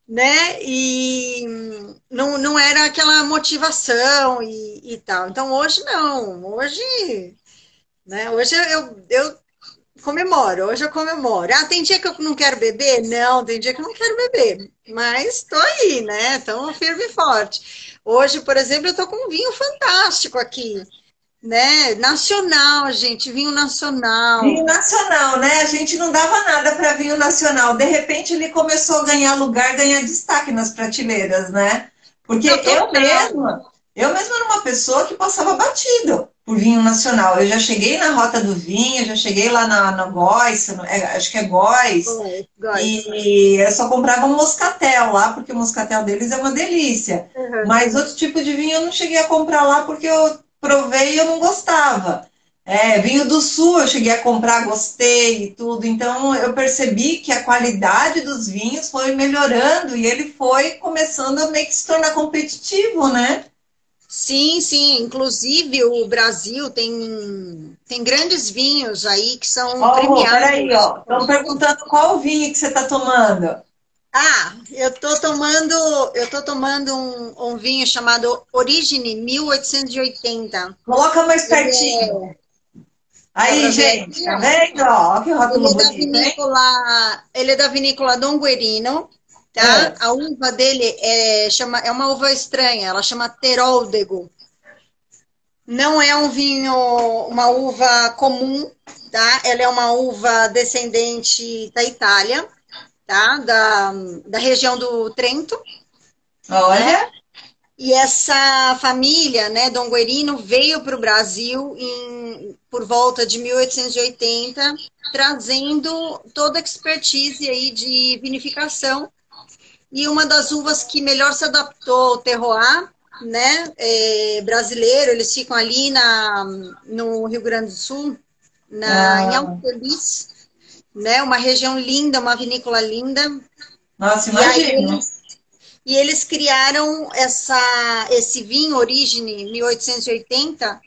né? E não era aquela motivação e tal. Então hoje não, hoje, né? Hoje eu comemoro, hoje eu comemoro. Tem dia que eu não quero beber? Não, tem dia que eu não quero beber. Mas estou aí, né? Estou firme e forte. Hoje, por exemplo, eu estou com um vinho fantástico aqui, né? Nacional, gente, vinho nacional. Vinho nacional, né? A gente não dava nada para vinho nacional. De repente ele começou a ganhar lugar, ganhar destaque nas prateleiras, né? Porque Não, total. eu mesma era uma pessoa que passava batido por vinho nacional. Eu já cheguei na Rota do Vinho, já cheguei lá na Góis, acho que é Góis, Góis. e eu só comprava um moscatel lá, porque o moscatel deles é uma delícia. Uhum. Mas outro tipo de vinho eu não cheguei a comprar lá porque eu provei e eu não gostava. Vinho do Sul eu cheguei a comprar, gostei e tudo. Então eu percebi que a qualidade dos vinhos foi melhorando e ele foi começando a meio que se tornar competitivo, né? Sim, sim. Inclusive, o Brasil tem grandes vinhos aí que são Ó, peraí, premiados. ó. Estão perguntando qual vinho que você está tomando. Ah, eu tô tomando um vinho chamado Origine 1880. Coloca mais Ele pertinho. dá para Aí, ver gente, aqui, tá ó. vendo? Ó, que Ele rótulo é da bonito, hein? vinícola Dom Guerino, tá? É. A uva dele é uma uva estranha, ela chama Teroldego. Não é um vinho, uma uva comum, tá? Ela é uma uva descendente da Itália, tá? Da região do Trento, né? Olha, E essa família, né, Dom Guerino, veio para o Brasil por volta de 1880, trazendo toda a expertise aí de vinificação. E uma das uvas que melhor se adaptou ao terroir, né, brasileiro, eles ficam ali no Rio Grande do Sul, em Alto ah, Feliz, né, uma região linda, uma vinícola linda. nossa, E aí imagino. eles criaram esse vinho Origine 1880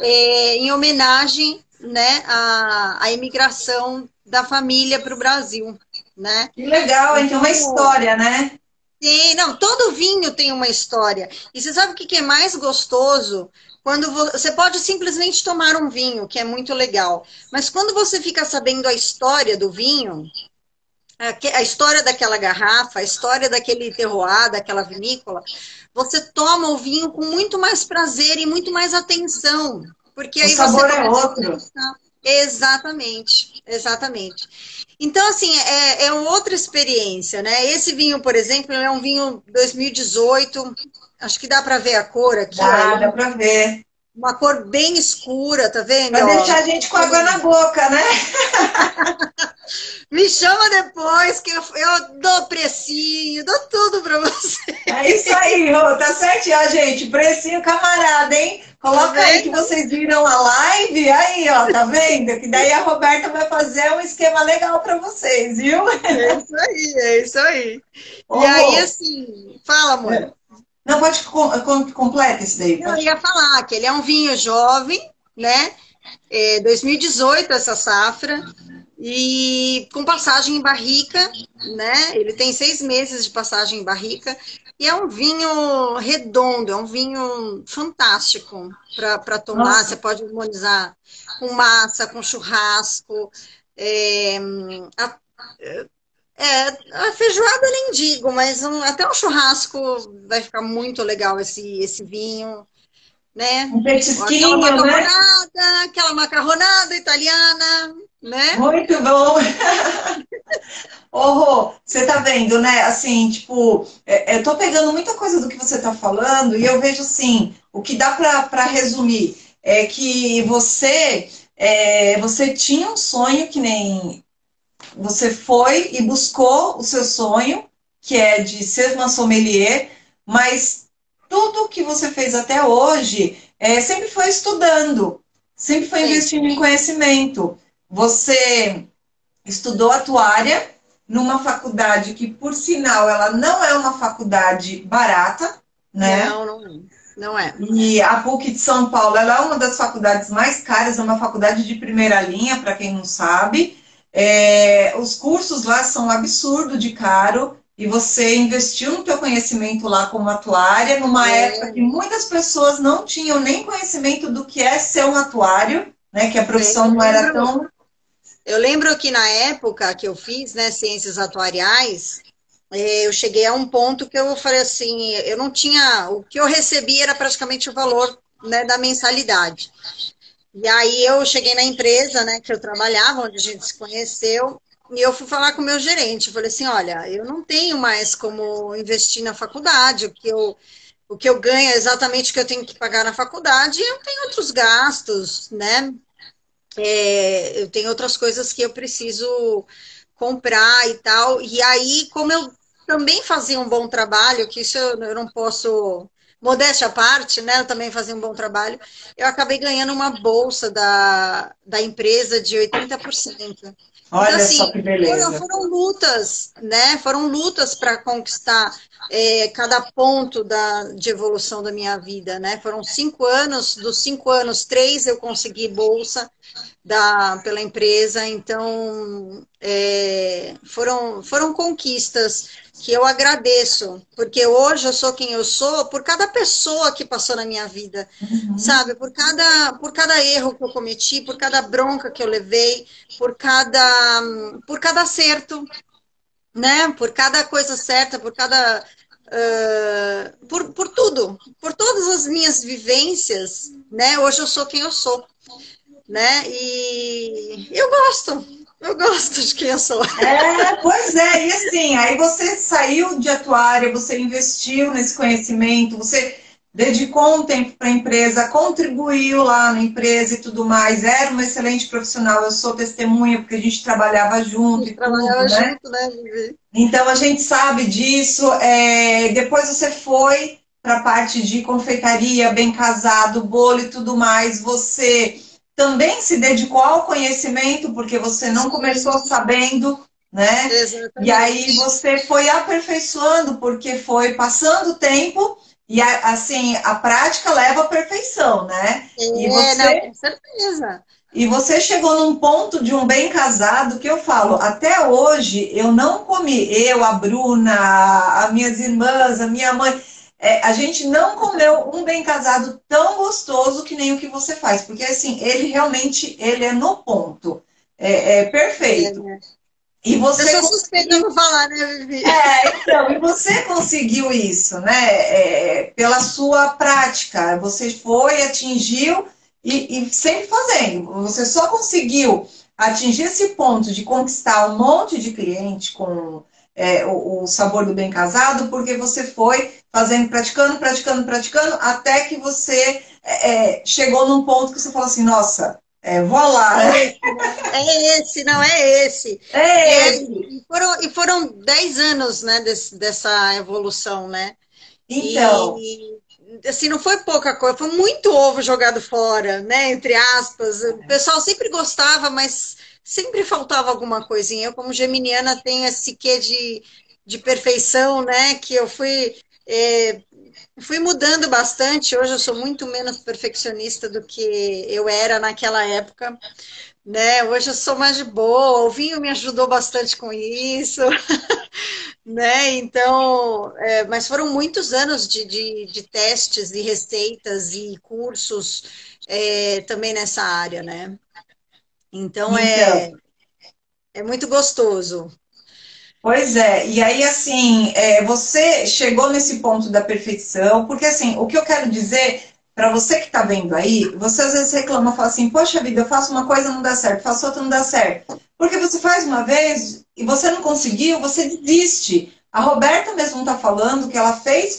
em homenagem, né, à imigração da família para o Brasil, né? Que legal, hein? Tem uma Então, história, né? não, todo vinho tem uma história. E você sabe o que é mais gostoso? Quando você pode simplesmente tomar um vinho, que é muito legal, mas quando você fica sabendo a história do vinho, a história daquela garrafa, a história daquele terroir, daquela vinícola, você toma o vinho com muito mais prazer e muito mais atenção, porque O aí você sabor é começa a outro. degustar. Exatamente, exatamente. Então, assim, é outra experiência, né? Esse vinho, por exemplo, é um vinho 2018, acho que dá para ver a cor aqui, ó. Ele é Dá pra ver. uma cor bem escura, tá vendo? Vai Ó, deixar a gente com água na boca, né? me chama depois que eu dou precinho, dou tudo para você. É isso aí, Rô, tá certo, ó, gente. Precinho camarada, hein? Tá Coloca aí que vendo? vocês viram a live, aí, ó, tá vendo? Que daí a Roberta vai fazer um esquema legal para vocês, viu? É isso aí, é isso aí. Ô, E aí, Rô, assim, fala, amor. não, pode completa isso daí, Eu pode. ia falar que ele é um vinho jovem, né? 2018 essa safra, e com passagem em barrica, né? Ele tem 6 meses de passagem em barrica, e é um vinho redondo, é um vinho fantástico para tomar. Você Nossa, pode harmonizar com massa, com churrasco. É, a, a feijoada nem digo, mas até um churrasco vai ficar muito legal esse vinho, né? um Aquela petisquinho, né? macarronada, aquela macarronada italiana, né? Muito bom. Ô, Rô, você tá vendo, né? Assim, tipo, eu tô pegando muita coisa do que você tá falando e eu vejo, assim, o que dá pra resumir é que você tinha um sonho que nem você foi e buscou o seu sonho, que é de ser uma sommelier, mas tudo que você fez até hoje sempre foi estudando, sempre foi Sim, investindo em conhecimento. Você estudou atuária numa faculdade que, por sinal, ela não é uma faculdade barata, né? não, não é. Não é. E a PUC de São Paulo, ela é uma das faculdades mais caras, é uma faculdade de primeira linha, para quem não sabe. Os cursos lá são absurdo de caro e você investiu no teu conhecimento lá como atuária, numa época que É, muitas pessoas não tinham nem conhecimento do que é ser um atuário, né? Que a é. profissão não era tão. Eu lembro que na época que eu fiz, né, ciências atuariais, eu cheguei a um ponto que eu falei assim, eu não tinha, o que eu recebia era praticamente o valor, né, da mensalidade. E aí eu cheguei na empresa, né, que eu trabalhava, onde a gente se conheceu, e eu fui falar com o meu gerente. Eu falei assim, olha, eu não tenho mais como investir na faculdade, o que o que eu ganho é exatamente o que eu tenho que pagar na faculdade, e eu tenho outros gastos, né? Eu tenho outras coisas que eu preciso comprar e tal. E aí, como eu também fazia um bom trabalho, que isso eu não posso, modéstia à parte, né? Eu também fazia um bom trabalho, eu acabei ganhando uma bolsa da empresa de 80%. Então, Olha só assim, que beleza. foram lutas, né? Foram lutas para conquistar cada ponto de evolução da minha vida, né? Foram 5 anos, dos 5 anos, 3 eu consegui bolsa pela empresa, então foram conquistas que eu agradeço, porque hoje eu sou quem eu sou por cada pessoa que passou na minha vida, Uhum. sabe? Por cada erro que eu cometi, por cada bronca que eu levei, por cada acerto, né? Por cada coisa certa, por tudo, por todas as minhas vivências, né? Hoje eu sou quem eu sou, né? E eu gosto de quem eu sou. Pois é, e assim, aí você saiu de atuária, você investiu nesse conhecimento, você dedicou um tempo para a empresa, contribuiu lá na empresa e tudo mais, era uma excelente profissional, eu sou testemunha, porque a gente trabalhava A junto gente e tudo, trabalhava né? junto, né, Vivi? Então a gente sabe disso. Depois você foi para a parte de confeitaria, bem casado, bolo e tudo mais. Você também se dedicou ao conhecimento, porque você não Sim, começou sabendo, né? E aí exatamente. você foi aperfeiçoando, porque foi passando o tempo e assim a prática leva à perfeição, né? E Não, você com certeza. e você chegou num ponto de um bem casado que eu falo, até hoje eu não comi, eu, a Bruna, as minhas irmãs, a minha mãe, a gente não comeu um bem casado tão gostoso que nem o que você faz, porque assim, ele realmente, ele é no ponto, é perfeito. Né? E Eu você sou suspeita conseguiu, por falar, né, Vivi? então, e você conseguiu isso, né? Pela sua prática. Você foi, atingiu e sempre fazendo. Você só conseguiu atingir esse ponto de conquistar um monte de cliente com o sabor do bem casado, porque você foi fazendo, praticando, praticando, praticando, até que você chegou num ponto que você falou assim, nossa, vou lá, né? É esse, não é esse. E, É aí, esse. e foram 10 anos, né, dessa evolução, né? Então, E assim, não foi pouca coisa, foi muito ovo jogado fora, né? Entre aspas. O pessoal sempre gostava, mas sempre faltava alguma coisinha. Eu, como geminiana, tenho esse quê de perfeição, né? Que eu fui mudando bastante. Hoje eu sou muito menos perfeccionista do que eu era naquela época, né? Hoje eu sou mais de boa. O vinho me ajudou bastante com isso. Né? Então, mas foram muitos anos de testes e receitas e cursos também nessa área, né? Então então. é muito gostoso. Pois é, e aí assim, você chegou nesse ponto da perfeição, porque assim, o que eu quero dizer para você que está vendo aí, você às vezes reclama, fala assim, poxa vida, eu faço uma coisa não dá certo, faço outra não dá certo. Porque você faz uma vez e você não conseguiu, você desiste. A Roberta mesmo está falando que ela fez,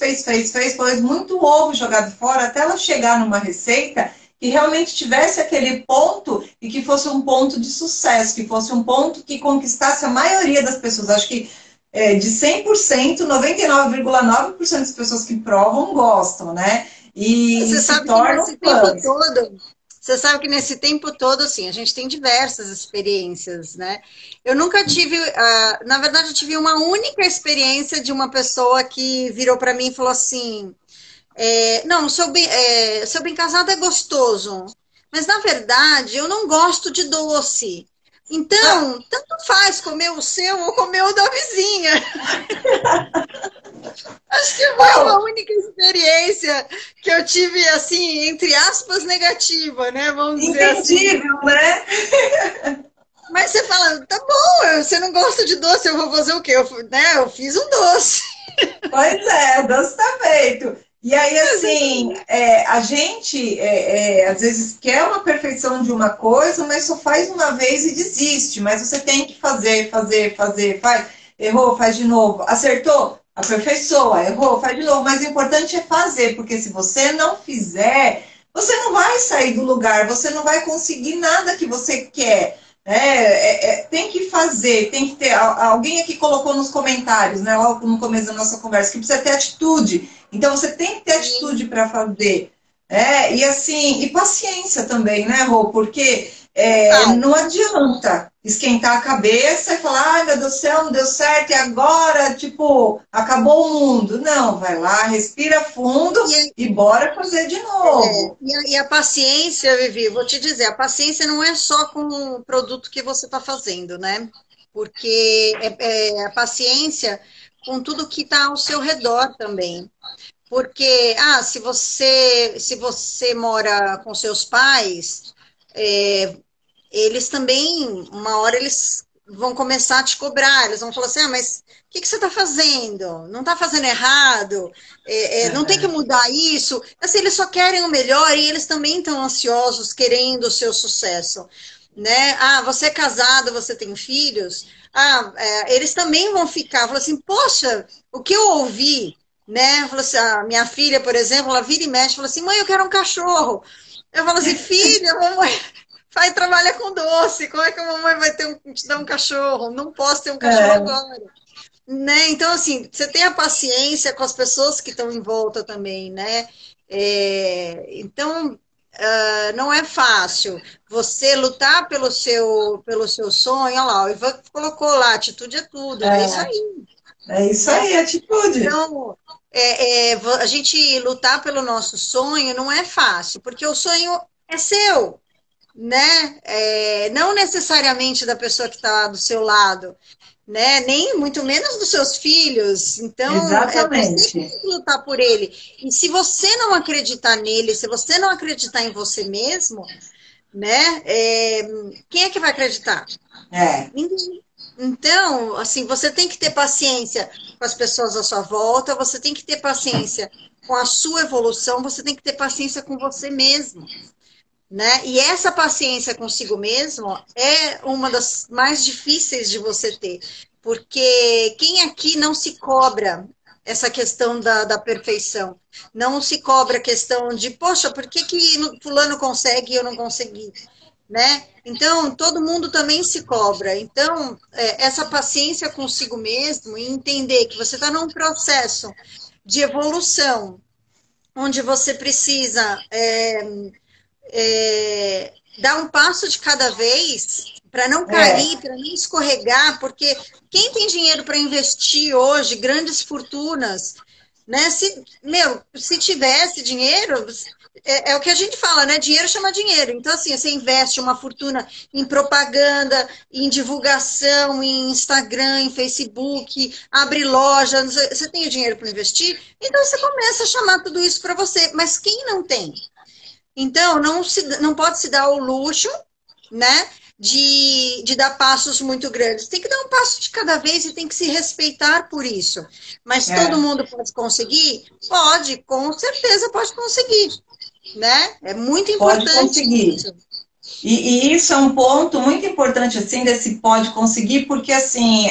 pôs muito ovo jogado fora até ela chegar numa receita que realmente tivesse aquele ponto e que fosse um ponto de sucesso, que fosse um ponto que conquistasse a maioria das pessoas. Acho que de 100%, 99,9% das pessoas que provam gostam, né? E Você se sabe que tornam nesse tempo fãs. todo, você sabe que nesse tempo todo, assim, a gente tem diversas experiências, né? Eu nunca tive, na verdade, eu tive uma única experiência de uma pessoa que virou para mim e falou assim: não, seu bem casado é gostoso, mas na verdade eu não gosto de doce. Ah, Então, tanto faz comer o seu ou comer o da vizinha. Acho que foi uma oh, única experiência que eu tive, assim, entre aspas, negativa, né? Vamos dizer assim. entendível, né? Mas você fala, tá bom, você não gosta de doce, eu vou fazer o quê? Eu fiz um doce. Pois é, o doce está feito. E aí, assim, a gente às vezes quer uma perfeição de uma coisa, mas só faz uma vez e desiste. Mas você tem que fazer, faz. Errou, faz de novo. Acertou? aperfeiçoa, errou, faz de novo. Mas o importante é fazer, porque se você não fizer, você não vai sair do lugar, você não vai conseguir nada que você quer. Tem que fazer, tem que ter. Alguém aqui colocou nos comentários, né, logo no começo da nossa conversa, que precisa ter atitude. Então você tem que ter atitude para fazer. E assim, e paciência também, né, Rô? Porque não adianta esquentar a cabeça e falar, ai meu Deus do céu, não deu certo, e agora, tipo, acabou o mundo. Não, vai lá, respira fundo e bora fazer de novo. E a paciência, Vivi, vou te dizer, a paciência não é só com o produto que você está fazendo, né? Porque a paciência com tudo que está ao seu redor também. Porque, se você mora com seus pais, eles também, uma hora eles vão começar a te cobrar, eles vão falar assim, mas o que você está fazendo? Não está fazendo errado? Não tem que mudar isso? Assim, eles só querem o melhor e eles também estão ansiosos, querendo o seu sucesso. Né? Você é casado, você tem filhos? Eles também vão ficar, falam assim, poxa, o que eu ouvi, né? Falou assim, a minha filha, por exemplo, ela vira e mexe, fala assim, mãe, eu quero um cachorro. Eu falo assim, filha, mamãe vai trabalhar com doce, como é que a mamãe vai te dar um cachorro? Não posso ter um cachorro agora. Né? Então, assim, você tem a paciência com as pessoas que estão em volta também, né? Então, não é fácil você lutar pelo seu sonho. Olha lá, o Ivan colocou lá, atitude é tudo, é isso aí. É isso aí, atitude. Então, a gente lutar pelo nosso sonho não é fácil, porque o sonho é seu, né? Não necessariamente da pessoa que está do seu lado, né? Nem muito menos dos seus filhos. Então, exatamente. Você tem que lutar por ele. E se você não acreditar nele, se você não acreditar em você mesmo, né? Quem é que vai acreditar? Ninguém. Então, assim, você tem que ter paciência com as pessoas à sua volta, você tem que ter paciência com a sua evolução, você tem que ter paciência com você mesmo, né? E essa paciência consigo mesmo é uma das mais difíceis de você ter, porque quem aqui não se cobra essa questão da perfeição, não se cobra a questão de, poxa, por que fulano consegue e eu não consegui? Né? Então, todo mundo também se cobra. Então, essa paciência consigo mesmo e entender que você está num processo de evolução, onde você precisa dar um passo de cada vez para não cair, para não escorregar, porque quem tem dinheiro para investir hoje, grandes fortunas, né? Se tivesse dinheiro, é o que a gente fala, né? Dinheiro chama dinheiro. Então, assim, você investe uma fortuna em propaganda, em divulgação, em Instagram, em Facebook, abre loja, você tem o dinheiro para investir, então você começa a chamar tudo isso para você. Mas quem não tem? Então, não pode se dar o luxo, né? De dar passos muito grandes. Tem que dar um passo de cada vez e tem que se respeitar por isso. Mas todo mundo pode conseguir? Pode, com certeza pode conseguir. Né? É muito importante. Pode conseguir. Isso. E isso é um ponto muito importante, assim, desse pode conseguir, porque, assim,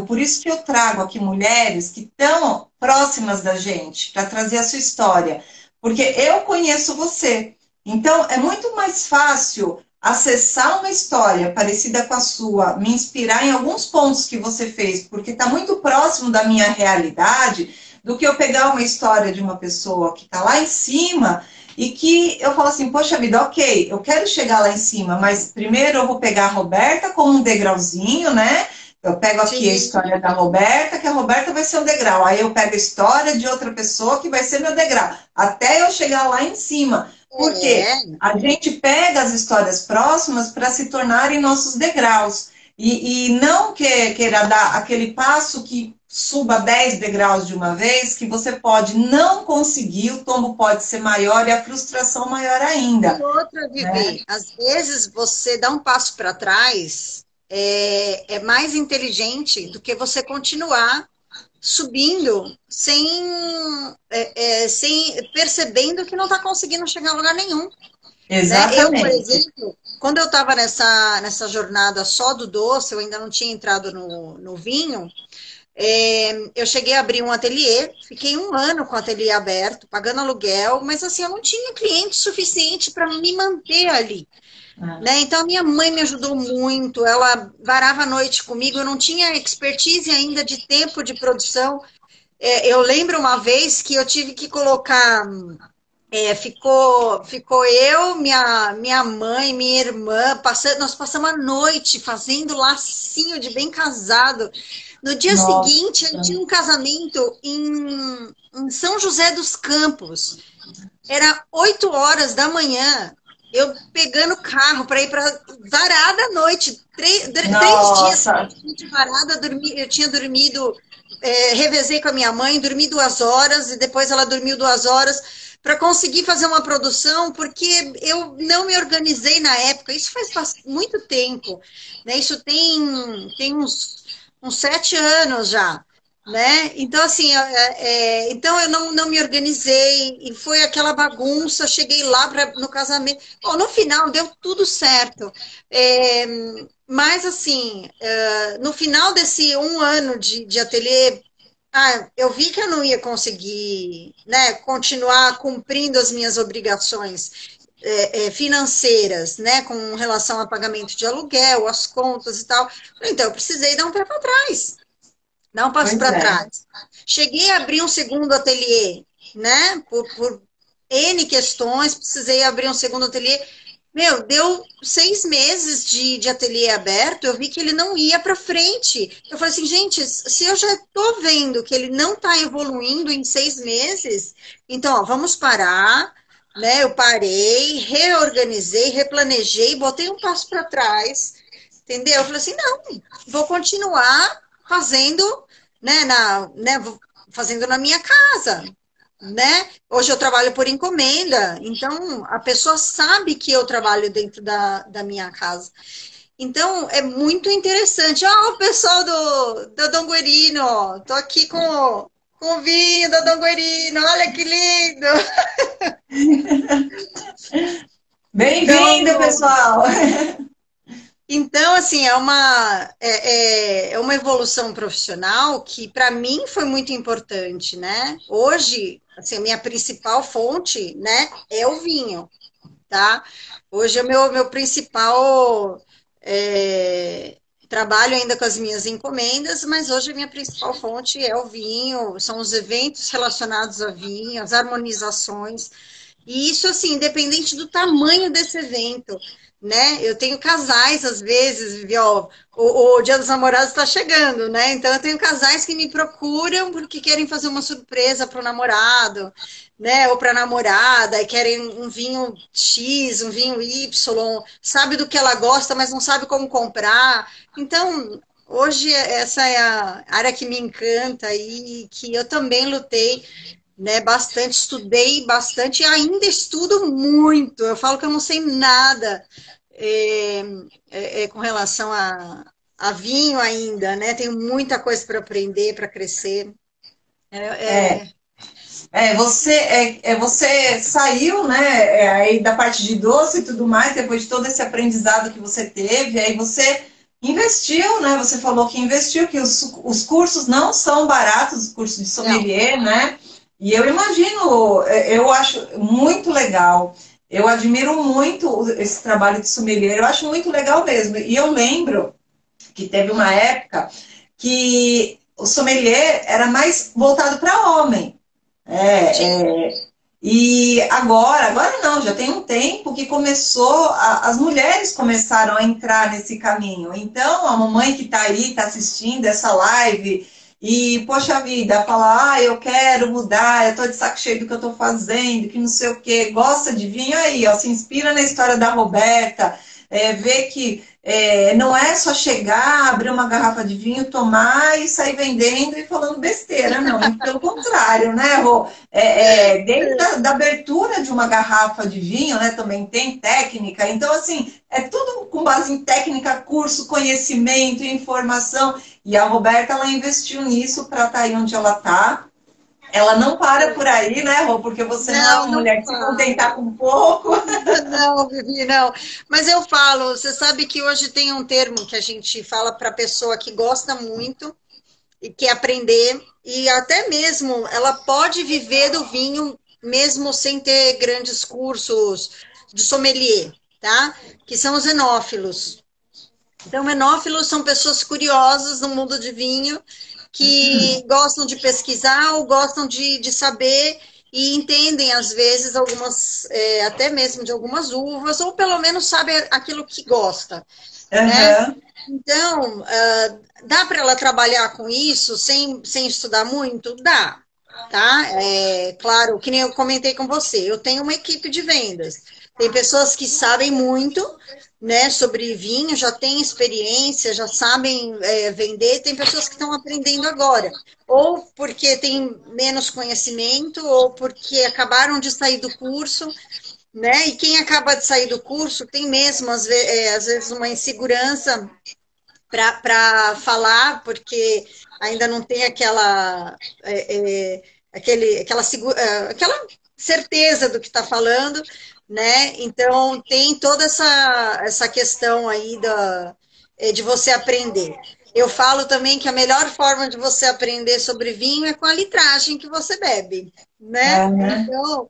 por isso que eu trago aqui mulheres que estão próximas da gente, para trazer a sua história. Porque eu conheço você. Então, é muito mais fácil acessar uma história parecida com a sua, me inspirar em alguns pontos que você fez, porque está muito próximo da minha realidade, do que eu pegar uma história de uma pessoa que está lá em cima e que eu falo assim, poxa vida, ok, eu quero chegar lá em cima, mas primeiro eu vou pegar a Roberta como um degrauzinho, né? Eu pego aqui a história da Roberta, que a Roberta vai ser um degrau. Aí eu pego a história de outra pessoa que vai ser meu degrau. Até eu chegar lá em cima. Porque a gente pega as histórias próximas para se tornarem nossos degraus. E não queira dar aquele passo que suba 10 degraus de uma vez, que você pode não conseguir, o tombo pode ser maior e a frustração maior ainda. E outra, Vivi, né? Às vezes você dá um passo para trás, é mais inteligente do que você continuar subindo sem percebendo que não está conseguindo chegar a lugar nenhum. Exatamente. Né? Eu, por exemplo, quando eu estava nessa jornada só do doce, eu ainda não tinha entrado no vinho, Eu cheguei a abrir um ateliê, fiquei 1 ano com o ateliê aberto, pagando aluguel, mas assim, eu não tinha cliente suficiente para me manter ali. Né? Então, a minha mãe me ajudou muito, ela varava a noite comigo, eu não tinha expertise ainda de tempo de produção. Eu lembro uma vez que eu tive que colocar. Ficou eu, minha mãe, minha irmã, nós passamos a noite fazendo lacinho de bem casado. No dia Nossa. seguinte, eu tinha um casamento em São José dos Campos. Era 8 horas da manhã. Eu pegando o carro para ir para varada à noite. 3 dias Nossa. de varada, eu tinha dormido, revezei com a minha mãe, dormi 2 horas, e depois ela dormiu 2 horas para conseguir fazer uma produção, porque eu não me organizei na época. Isso faz muito tempo, né? Isso tem uns 7 anos já, né? Então, assim, então eu não me organizei e foi aquela bagunça. Cheguei lá no casamento. Bom, no final deu tudo certo. É, mas, assim, no final desse 1 ano de ateliê, eu vi que eu não ia conseguir, né, continuar cumprindo as minhas obrigações financeiras, né, com relação a pagamento de aluguel, as contas e tal. Então, eu precisei dar um pé para trás, dar um passo Pois para é. trás. Cheguei a abrir um segundo ateliê, né, por N questões, precisei abrir um segundo ateliê. Meu, deu 6 meses de ateliê aberto, eu vi que ele não ia para frente. Eu falei assim, gente, se eu já estou vendo que ele não está evoluindo em 6 meses, então, ó, vamos parar, né? Eu parei, reorganizei, replanejei, botei um passo para trás, entendeu? Eu falei assim, não, vou continuar fazendo, fazendo na minha casa, né? Hoje eu trabalho por encomenda, então a pessoa sabe que eu trabalho dentro da minha casa. Então é muito interessante. Ó, o pessoal do Dom Guerino, tô aqui com o vinho do Dom Guerino, olha que lindo! Bem-vindo, Então, pessoal! Então, assim, é uma evolução profissional que, para mim, foi muito importante, né? Hoje, assim, a minha principal fonte, né, é o vinho, tá? Hoje é o meu principal trabalho ainda com as minhas encomendas, mas hoje a minha principal fonte é o vinho, são os eventos relacionados a vinho, as harmonizações, e isso, assim, independente do tamanho desse evento, né? Eu tenho casais, às vezes, Vivi, ó, o Dia dos Namorados está chegando, né? Então, eu tenho casais que me procuram porque querem fazer uma surpresa para o namorado, né? Ou para a namorada, e querem um vinho X, um vinho Y, sabe do que ela gosta, mas não sabe como comprar. Então, hoje, essa é a área que me encanta e que eu também lutei, né, bastante, estudei bastante e ainda estudo muito. Eu falo que eu não sei nada é, com relação a vinho ainda, né? Tenho muita coisa para aprender, para crescer. É, É, é, você saiu, né, aí da parte de doce e tudo mais, depois de todo esse aprendizado que você teve, aí você investiu, né? Você falou que investiu, que os cursos não são baratos, os cursos de não, sommelier, né? E eu imagino, eu acho muito legal. Eu admiro muito esse trabalho de sommelier, eu acho muito legal mesmo. E eu lembro que teve uma época que o sommelier era mais voltado para homem. sim, E agora não, já tem um tempo que começou, as mulheres começaram a entrar nesse caminho. Então, a mamãe que está aí, está assistindo essa live, e, poxa vida, fala, eu quero mudar, eu estou de saco cheio do que eu estou fazendo, que não sei o quê, gosta de vinho, aí, ó, se inspira na história da Roberta, vê que não é só chegar, abrir uma garrafa de vinho, tomar e sair vendendo e falando besteira, não, muito pelo contrário, né, Rô? Dentro da abertura de uma garrafa de vinho, né, também tem técnica, então, assim, é tudo com base em técnica, curso, conhecimento, informação, e a Roberta, ela investiu nisso para estar aí onde ela está. Ela não para por aí, né, Rô? Porque você não é não, uma não mulher que se para. contentar com pouco. Não, Vivi, não. Mas eu falo, você sabe que hoje tem um termo que a gente fala para a pessoa que gosta muito, e quer aprender, e até mesmo ela pode viver do vinho mesmo sem ter grandes cursos de sommelier, tá? Que são os enófilos. Então, enófilos são pessoas curiosas no mundo de vinho que gostam de pesquisar ou gostam de saber e entendem, às vezes, algumas, até mesmo de algumas uvas, ou pelo menos sabe aquilo que gosta, né? Aham. Então, dá para ela trabalhar com isso sem estudar muito? Dá, tá? Claro, que nem eu comentei com você, eu tenho uma equipe de vendas. Tem pessoas que sabem muito, né, sobre vinho, já têm experiência, já sabem vender, tem pessoas que estão aprendendo agora. Ou porque têm menos conhecimento, ou porque acabaram de sair do curso, né? E quem acaba de sair do curso tem mesmo, às vezes, uma insegurança para falar, porque ainda não tem aquela certeza do que está falando, né? Então tem toda essa questão aí de você aprender. Eu falo também que a melhor forma de você aprender sobre vinho é com a litragem que você bebe, né? Aham. Então,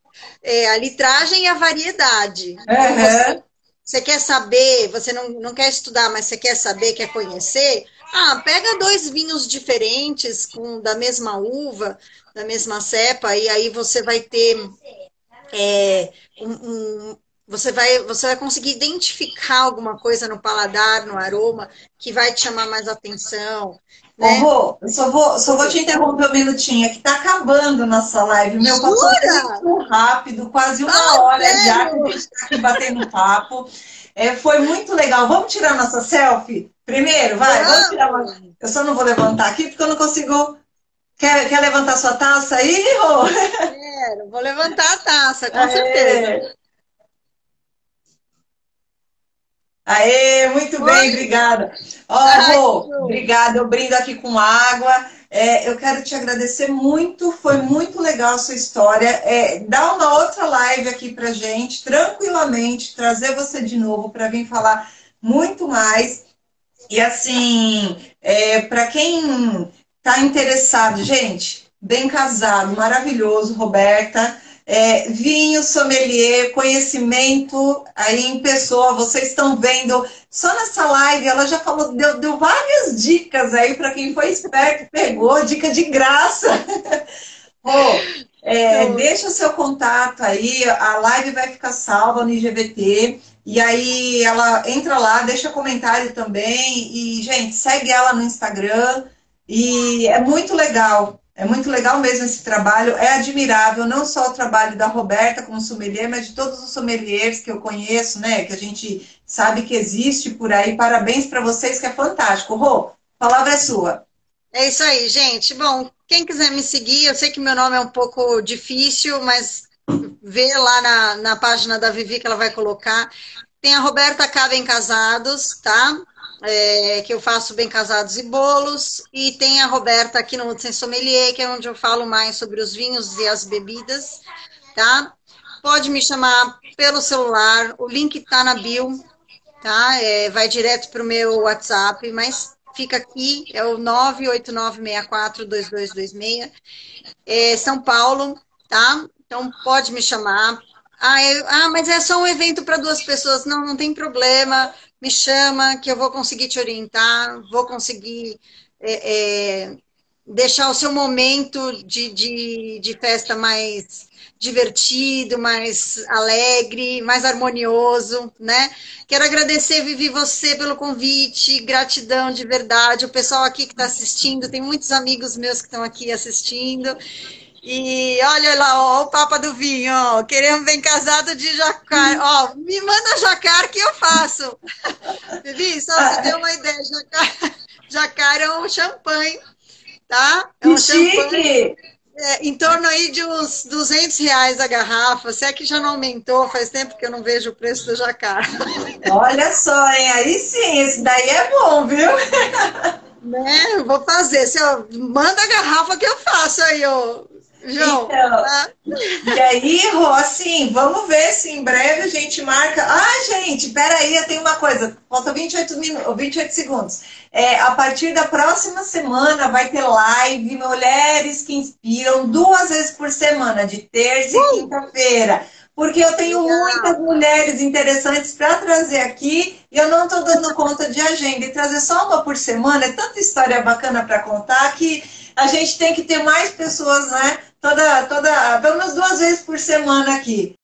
a litragem e a variedade. Então, Aham. você quer saber, você não quer estudar, mas você quer saber, quer conhecer? Ah, pega dois vinhos diferentes, da mesma uva, da mesma cepa, e aí você vai ter é, você vai conseguir identificar alguma coisa no paladar, no aroma, que vai te chamar mais atenção, Ô, né? Rô, eu só vou te interromper um minutinho, é que tá acabando nossa live. Meu, passou Jura? muito rápido, quase Ah, uma hora já que a sério? gente tá aqui batendo papo. Foi muito legal. Vamos tirar nossa selfie? Primeiro, vai, vamos tirar uma. Vamos! Eu só não vou levantar aqui porque eu não consigo. Quer levantar sua taça aí, Rô? Quero, vou levantar a taça, com certeza. Aê! Aê, muito bem, Oi? obrigada. Ó, Ai, que Rô, bom. obrigada. Eu brindo aqui com água. Eu quero te agradecer muito, foi muito legal a sua história. Dá uma outra live aqui pra gente, tranquilamente, trazer você de novo para vir falar muito mais. E assim, para quem está interessado, gente, bem casado, maravilhoso, Roberta. Vinho, sommelier, conhecimento aí em pessoa, vocês estão vendo, só nessa live ela já falou, deu várias dicas aí para quem foi esperto, pegou, dica de graça. Pô, Show. deixa o seu contato aí, a live vai ficar salva no IGVT, e aí ela entra lá, deixa comentário também, e, gente, segue ela no Instagram, e é muito legal mesmo esse trabalho, é admirável, não só o trabalho da Roberta como sommelier, mas de todos os sommeliers que eu conheço, né, que a gente sabe que existe por aí, parabéns para vocês, que é fantástico. Rô, a palavra é sua. É isso aí, gente. Bom, quem quiser me seguir, eu sei que meu nome é um pouco difícil, mas vê lá na página da Vivi que ela vai colocar. Tem a Roberta K Bem Casados, tá? Que eu faço bem casados e bolos. E tem a Roberta aqui no Sem Sommelier, que é onde eu falo mais sobre os vinhos e as bebidas, tá? Pode me chamar pelo celular, o link tá na bio, tá? Vai direto para o meu WhatsApp, mas fica aqui, é o 989642226, São Paulo, tá? Então pode me chamar. Mas é só um evento para duas pessoas. Não, não tem problema. Me chama que eu vou conseguir te orientar, vou conseguir deixar o seu momento de festa mais divertido, mais alegre, mais harmonioso, né? Quero agradecer, Vivi, você pelo convite, gratidão de verdade, o pessoal aqui que está assistindo, tem muitos amigos meus que estão aqui assistindo, e olha lá, ó, o Papa do Vinho, ó, queremos bem casado de jacar, ó, me manda jacar que eu faço. Vivi, só você ter uma ideia, jacar é um champanhe, tá? É Que um champanhe chique! em torno aí de uns R$ 200 a garrafa. Se é que já não aumentou, faz tempo que eu não vejo o preço do jacar. Olha só, hein? Aí sim, esse daí é bom, viu? Né? Vou fazer. Manda a garrafa que eu faço aí, João, Então, tá? e aí, Rô, assim, vamos ver se em breve a gente marca. Ah, gente, peraí, tem uma coisa. Falta 28 minutos, 28 segundos. A partir da próxima semana vai ter live Mulheres que Inspiram 2 vezes por semana, de terça e quinta-feira. Porque eu tenho muitas Legal. mulheres interessantes para trazer aqui e eu não estou dando conta de agenda. E trazer só uma por semana é tanta história bacana para contar que a gente tem que ter mais pessoas, né? Pelo menos 2 vezes por semana aqui.